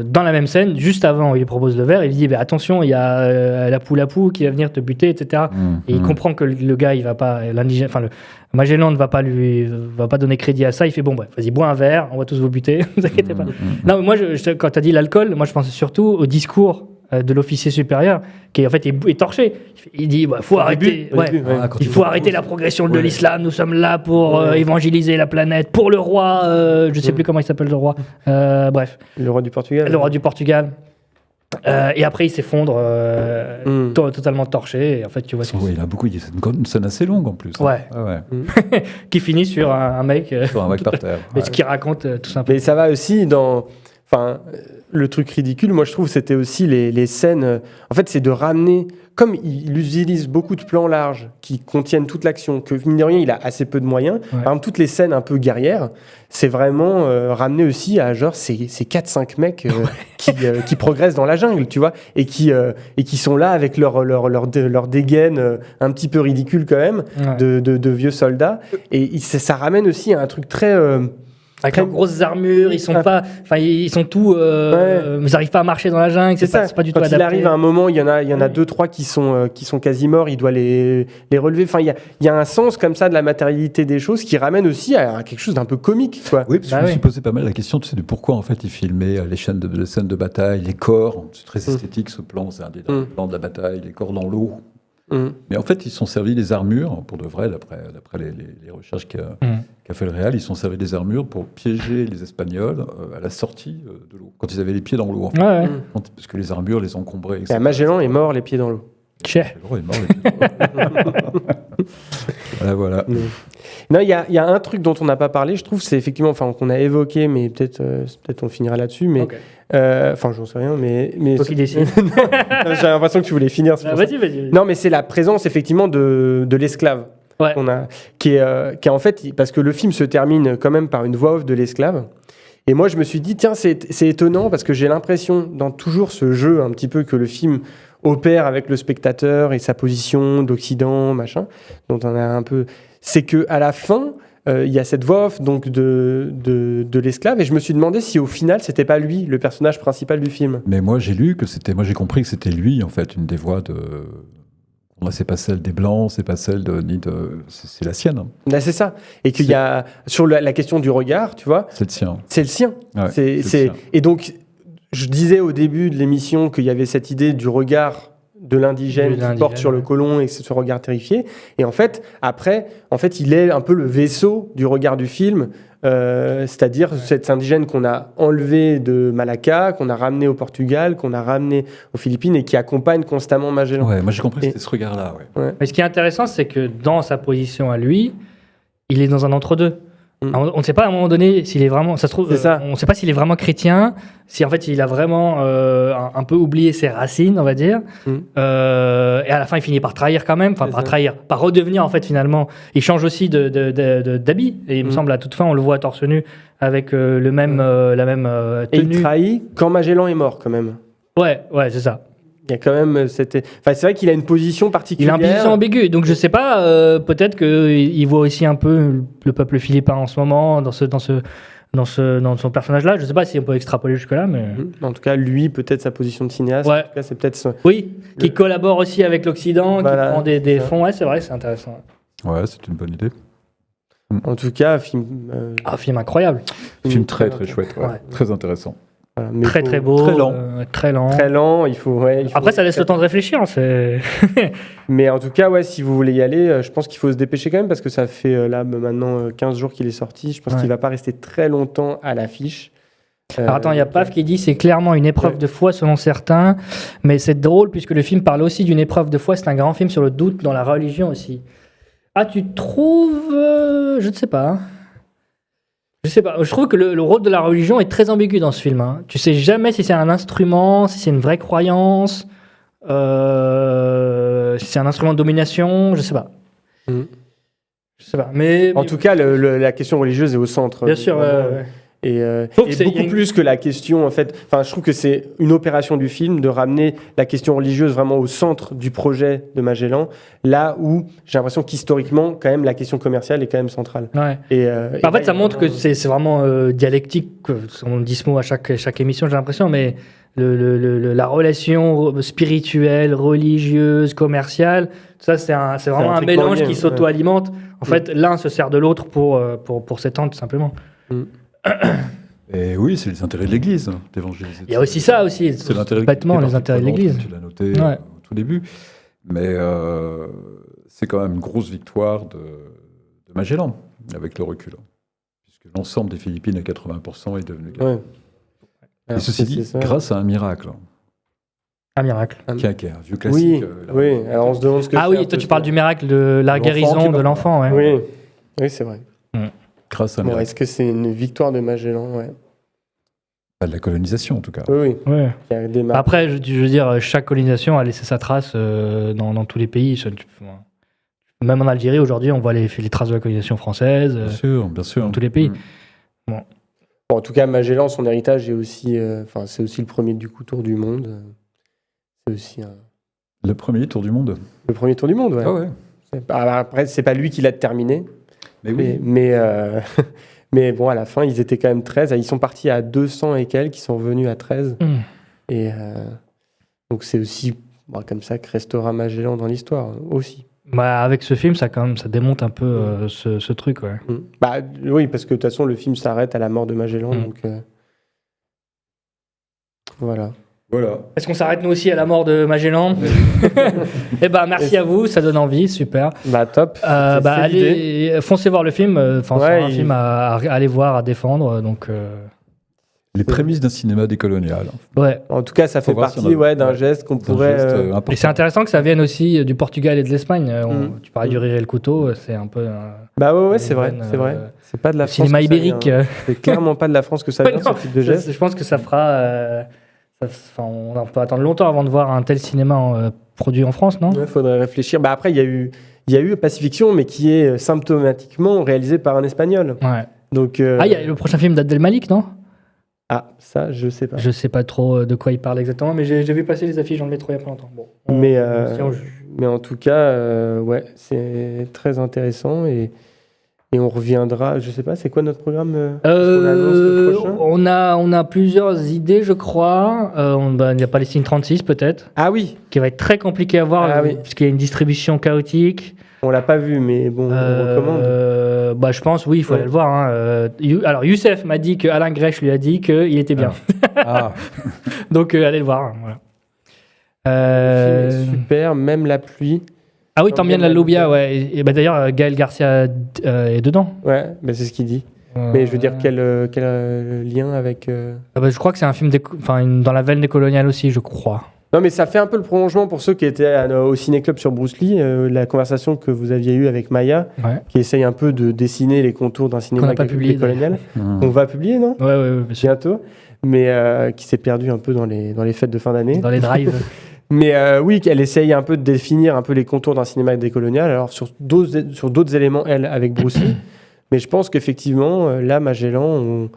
Dans la même scène, juste avant, il lui propose le verre, il lui dit attention, il y a la poule qui va venir te buter, etc. Et il comprend que le gars, il va pas, l'indigène, le Magellan ne va pas donner crédit à ça. Il fait bon, bref, vas-y, bois un verre, on va tous vous buter, ne vous inquiétez pas. Non, mais moi, quand tu as dit l'alcool, moi je pensais surtout au discours de l'officier supérieur qui en fait est torché. Il dit faut arrêter, il faut arrêter la progression de l'islam. Nous sommes là pour évangéliser la planète, pour le roi. Je sais plus comment il s'appelle le roi. Bref. Le roi du Portugal. Le roi du Portugal. Et après il s'effondre totalement torché. Et en fait tu vois. Il a beaucoup. C'est une scène assez longue en plus. Ouais. Qui finit sur un mec. Sur un mec par terre. Et ce qui raconte tout simplement. Mais ça va aussi dans. Enfin, le truc ridicule, moi je trouve, c'était aussi les scènes. En fait, c'est de ramener, comme il utilise beaucoup de plans larges qui contiennent toute l'action, que mine de rien, il a assez peu de moyens. Par exemple, toutes les scènes un peu guerrières, c'est vraiment ramené aussi à genre ces 4-5 mecs qui progressent dans la jungle, tu vois, et qui sont là avec leur dégaine un petit peu ridicule quand même, de vieux soldats. Et ça ramène aussi à un truc très. Avec leurs grosses armures, ils sont tous, ils n'arrivent pas à marcher dans la jungle. C'est pas du tout adapté. Quand il arrive à un moment, il y en a 2-3 qui sont quasi morts. Il doit les relever. Enfin, il y a un sens comme ça de la matérialité des choses qui ramène aussi à quelque chose d'un peu comique, quoi. Oui, parce que je me suis posé pas mal la question, tu sais, de pourquoi en fait il filmait les scènes de bataille, les corps. C'est très esthétique ce plan. C'est un des plans de la bataille, les corps dans l'eau. Mais en fait, ils sont servis des armures, pour de vrai, d'après les recherches qu'a fait le réal, ils sont servis des armures pour piéger les Espagnols à la sortie de l'eau, quand ils avaient les pieds dans l'eau. En fait. Parce que les armures les encombraient. Et Magellan est mort les pieds dans l'eau. Magellan est mort les pieds dans l'eau. Voilà. Non, il y a un truc dont on n'a pas parlé, je trouve, c'est effectivement, qu'on a évoqué, mais peut-être on finira là-dessus, mais... j'en sais rien, mais qui décide. J'ai l'impression que tu voulais finir. Vas-y. Non, mais c'est la présence effectivement de l'esclave qu'on a, qui est en fait, parce que le film se termine quand même par une voix off de l'esclave. Et moi, je me suis dit, tiens, c'est étonnant parce que j'ai l'impression dans toujours ce jeu un petit peu que le film opère avec le spectateur et sa position d'Occident, machin, dont on a un peu, c'est que à la fin. Il y a cette voix off donc de l'esclave et je me suis demandé si au final c'était pas lui le personnage principal du film. Mais moi j'ai compris que c'était lui en fait, une des voix de. C'est pas celle des Blancs, c'est pas celle c'est la sienne. Là, c'est ça. Et qu'il y a sur la question du regard, tu vois. C'est le sien. C'est le sien. Ouais, c'est le sien. Et donc je disais au début de l'émission qu'il y avait cette idée du regard de l'indigène qui porte sur le colon et ce regard terrifié. Et en fait, après, il est un peu le vaisseau du regard du film, c'est-à-dire cet indigène qu'on a enlevé de Malacca, qu'on a ramené au Portugal, qu'on a ramené aux Philippines et qui accompagne constamment Magellan. Ouais, moi j'ai compris que c'était ce regard-là. Ouais. Mais ce qui est intéressant, c'est que dans sa position à lui, il est dans un entre-deux. On ne sait pas à un moment donné s'il est vraiment. Ça se trouve, on ne sait pas s'il est vraiment chrétien, si en fait il a vraiment un peu oublié ses racines, on va dire. Et à la fin, il finit par trahir quand même, enfin par redevenir en fait finalement. Il change aussi d'habit. Et il me semble à toute fin, on le voit torse nu avec la même tenue. Et il trahit quand Magellan est mort quand même. Ouais, c'est ça. Il y a quand même c'est vrai qu'il a une position particulière. Il a une position ambiguë, donc je sais pas, peut-être qu'il voit aussi un peu le peuple philippin en ce moment dans son personnage-là. Je sais pas si on peut extrapoler jusque-là, mais... En tout cas, lui, peut-être sa position de cinéaste. Ouais. En tout cas, c'est peut-être qui collabore aussi avec l'Occident, qui prend des fonds. Ouais, c'est vrai, c'est intéressant. Ouais, c'est une bonne idée. En tout cas, film incroyable. Film très chouette, très intéressant. Très beau, très lent. Très lent, il faut Après, ça laisse le temps de réfléchir. Mais en tout cas, si vous voulez y aller, je pense qu'il faut se dépêcher quand même parce que ça fait là maintenant 15 jours qu'il est sorti. Je pense qu'il va pas rester très longtemps à l'affiche. Alors attends, il y a Paf qui dit c'est clairement une épreuve de foi selon certains, mais c'est drôle puisque le film parle aussi d'une épreuve de foi. C'est un grand film sur le doute dans la religion aussi. Ah, tu trouves je ne sais pas. Je trouve que le rôle de la religion est très ambigu dans ce film. Hein. Tu sais jamais si c'est un instrument, si c'est une vraie croyance, si c'est un instrument de domination, je sais pas. Je sais pas. Mais en tout cas, la question religieuse est au centre. Bien sûr. Et beaucoup plus que la question, en fait. Enfin, je trouve que c'est une opération du film de ramener la question religieuse vraiment au centre du projet de Magellan, là où j'ai l'impression qu'historiquement, quand même, la question commerciale est quand même centrale. Ouais. En fait, ça montre que c'est vraiment dialectique. On dit ce mot à chaque émission, j'ai l'impression, mais la relation spirituelle, religieuse, commerciale, ça, c'est vraiment un mélange qui s'auto-alimente. En fait, l'un se sert de l'autre pour s'étendre, tout simplement. Et oui, c'est les intérêts de l'Église, d'évangéliser. Il y a aussi ça aussi. C'est l'intérêt les intérêts de l'Église. Tu l'as noté au tout début. Mais c'est quand même une grosse victoire de Magellan, avec le recul. Puisque l'ensemble des Philippines à 80% est devenu catholique. Et ceci dit, grâce à un miracle. Un miracle. Qui est un vieux classique. Oui. Alors on se demande ce que c'est. Ah oui, toi tu parles du miracle de la guérison de l'enfant. Ouais. Oui, c'est vrai. Grâce à un miracle. Est-ce que c'est une victoire de Magellan? Pas de la colonisation, en tout cas. Oui. Après, je veux dire, chaque colonisation a laissé sa trace dans tous les pays. Même en Algérie, aujourd'hui, on voit les traces de la colonisation française. Bien sûr. Dans tous les pays. Bon, en tout cas, Magellan, son héritage est aussi... c'est aussi le premier tour du monde. C'est aussi Le premier tour du monde? Le premier tour du monde, ouais. Ah ouais. Après, c'est pas lui qui l'a terminé. Mais oui. Mais bon, à la fin, ils étaient quand même 13. Ils sont partis à 200 et quelques, ils sont revenus à 13. Et donc, c'est aussi comme ça que restera Magellan dans l'histoire, aussi. Avec ce film, ça démonte un peu ce truc, ouais. Oui, parce que de toute façon, le film s'arrête à la mort de Magellan, donc voilà. Est-ce qu'on s'arrête nous aussi à la mort de Magellan? Merci à vous, ça donne envie, super. Top. Allez, foncez voir le film. C'est un film à aller voir, à défendre. Donc, les prémices d'un cinéma décolonial. Ouais. En tout cas, ça fait partie d'un geste qu'on pourrait. Et c'est intéressant que ça vienne aussi du Portugal et de l'Espagne. Tu parlais du Rire et le couteau, c'est un peu. C'est vrai. C'est pas de la France. Cinéma ibérique. C'est clairement pas de la France que ça vient, ce type de geste. Je pense que ça fera. On peut attendre longtemps avant de voir un tel cinéma produit en France, non? Il faudrait réfléchir. Après, il y a eu Pacifiction, mais qui est symptomatiquement réalisé par un Espagnol. Ouais. Donc, il y a le prochain film d'Abdel Malik, non? Ah, ça, je sais pas. Je sais pas trop de quoi il parle exactement, mais j'ai vu passer les affiches dans le métro il y a pas longtemps. Bon, mais en tout cas, c'est très intéressant et on reviendra. Je sais pas, c'est quoi notre programme on a plusieurs idées, je crois. Il y a Palestine 36 peut-être. Ah oui. Qui va être très compliqué à voir puisqu'il y a une distribution chaotique. On l'a pas vu, mais bon, on recommande. Je pense, oui, il faut aller le voir. Alors, Youssef m'a dit que Alain Grèche lui a dit qu'il était bien. Donc, allez le voir. Le film est super, même la pluie. Ah oui, tant bien de la Lubia, ouais. Et d'ailleurs, Gaël Garcia est dedans. Ouais, c'est ce qu'il dit. Mais je veux dire, quel lien avec... je crois que c'est un film dans la veine décoloniale aussi, je crois. Non, mais ça fait un peu le prolongement pour ceux qui étaient au Ciné-Club sur Bruce Lee, la conversation que vous aviez eue avec Maya, qui essaye un peu de dessiner les contours d'un cinéma décolonial. On va publier, non ? Ouais, bientôt. Mais qui s'est perdu un peu dans les fêtes de fin d'année. Dans les drives. Mais oui, elle essaye un peu de définir un peu les contours d'un cinéma décolonial, alors sur d'autres éléments, elle, avec Bruce Lee. Mais je pense qu'effectivement, là, Magellan,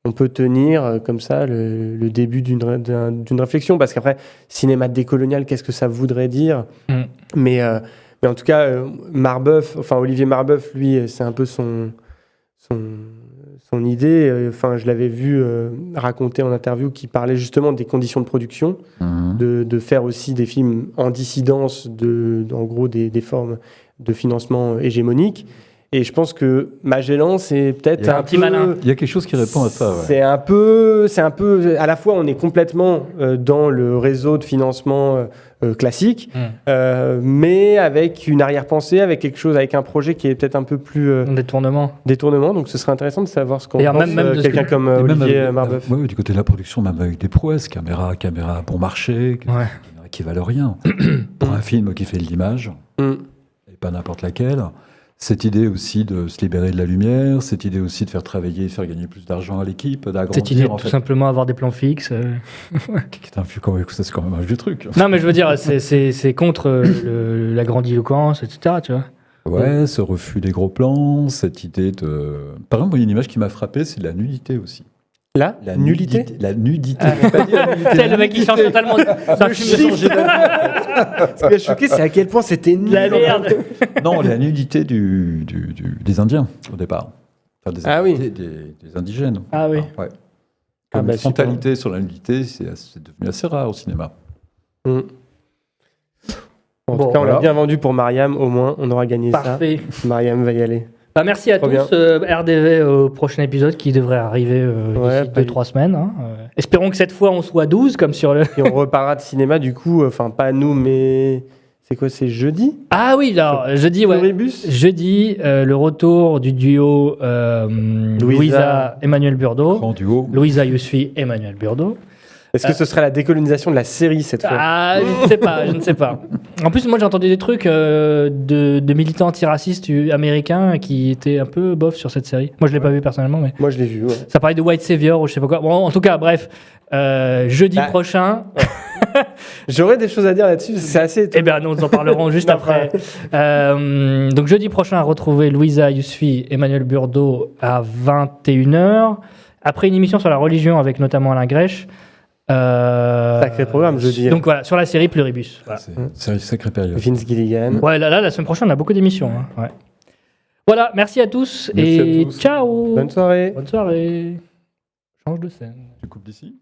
on peut tenir comme ça le début d'une réflexion, parce qu'après, cinéma décolonial, qu'est-ce que ça voudrait dire ? Mais en tout cas, Olivier Marbeuf, lui, c'est un peu son idée. Enfin, je l'avais vu raconter en interview qui parlait justement des conditions de production, de faire aussi des films en dissidence en gros des formes de financement hégémoniques. Et je pense que Magellan, c'est peut-être un petit malin. Il y a quelque chose qui répond à ça. Ouais. C'est un peu. À la fois, on est complètement dans le réseau de financement classique, mais avec une arrière-pensée, avec quelque chose, avec un projet qui est peut-être un peu plus détournement. Donc, ce serait intéressant de savoir ce qu'on pense. Même quelqu'un comme Olivier Marbeuf. Du côté de la production, même avec des prouesses, caméra bon marché, caméra qui valent rien pour un film qui fait de l'image, et pas n'importe laquelle. Cette idée aussi de se libérer de la lumière, cette idée aussi de faire travailler, faire gagner plus d'argent à l'équipe, d'agrandir. Cette idée de tout simplement avoir des plans fixes. C'est quand même un vieux truc. Non, mais je veux dire, c'est contre la grandiloquence, etc. Tu vois. Ouais, ce refus des gros plans, cette idée de. Par exemple, il y a une image qui m'a frappé, c'est de la nudité aussi. La nudité. La nudité. C'est le mec qui change totalement. C'est un film Ce qui m'a choqué, c'est à quel point c'était nul. La merde. Non, la nudité des Indiens, au départ. Enfin, des indigènes. Ah oui. Ouais. Comme frontalité sur la nudité, c'est devenu assez rare au cinéma. En tout cas, on l'a bien vendu pour Mariam, au moins, on aura gagné ça. Parfait. Mariam va y aller. Merci à tous. RDV au prochain épisode qui devrait arriver d'ici 2-3 semaines. Hein. Espérons que cette fois on soit 12 comme sur le. Et on reparlera de cinéma du coup, enfin pas nous, mais c'est quoi, c'est jeudi ? Ah oui, alors jeudi, jeudi, le retour du duo Louisa Emmanuel Burdeau. Grand duo. Louisa Yousfi, Emmanuel Burdeau. Est-ce que ce serait la décolonisation de la série cette fois ? Je ne sais pas. En plus, moi j'ai entendu des trucs de militants antiracistes américains qui étaient un peu bof sur cette série. Moi je l'ai pas vu personnellement, mais. Moi je l'ai vu, ouais. Ça parlait de White Savior ou je sais pas quoi. Bon, en tout cas, bref, jeudi prochain. J'aurais des choses à dire là-dessus, c'est assez étonnant. Eh bien, nous en parlerons juste après. Donc jeudi prochain, retrouver Louisa Yousfi, Emmanuel Burdeau à 21h. Après une émission sur la religion avec notamment Alain Grèche. Sacré programme, je dis. Donc voilà, sur la série Pluribus. Voilà. C'est une sacrée période. Vince Gilligan. Ouais, là, la semaine prochaine, on a beaucoup d'émissions. Hein. Ouais. Voilà, merci à tous. Ciao. Bonne soirée. Bonne soirée. Change de scène. Tu coupes d'ici ?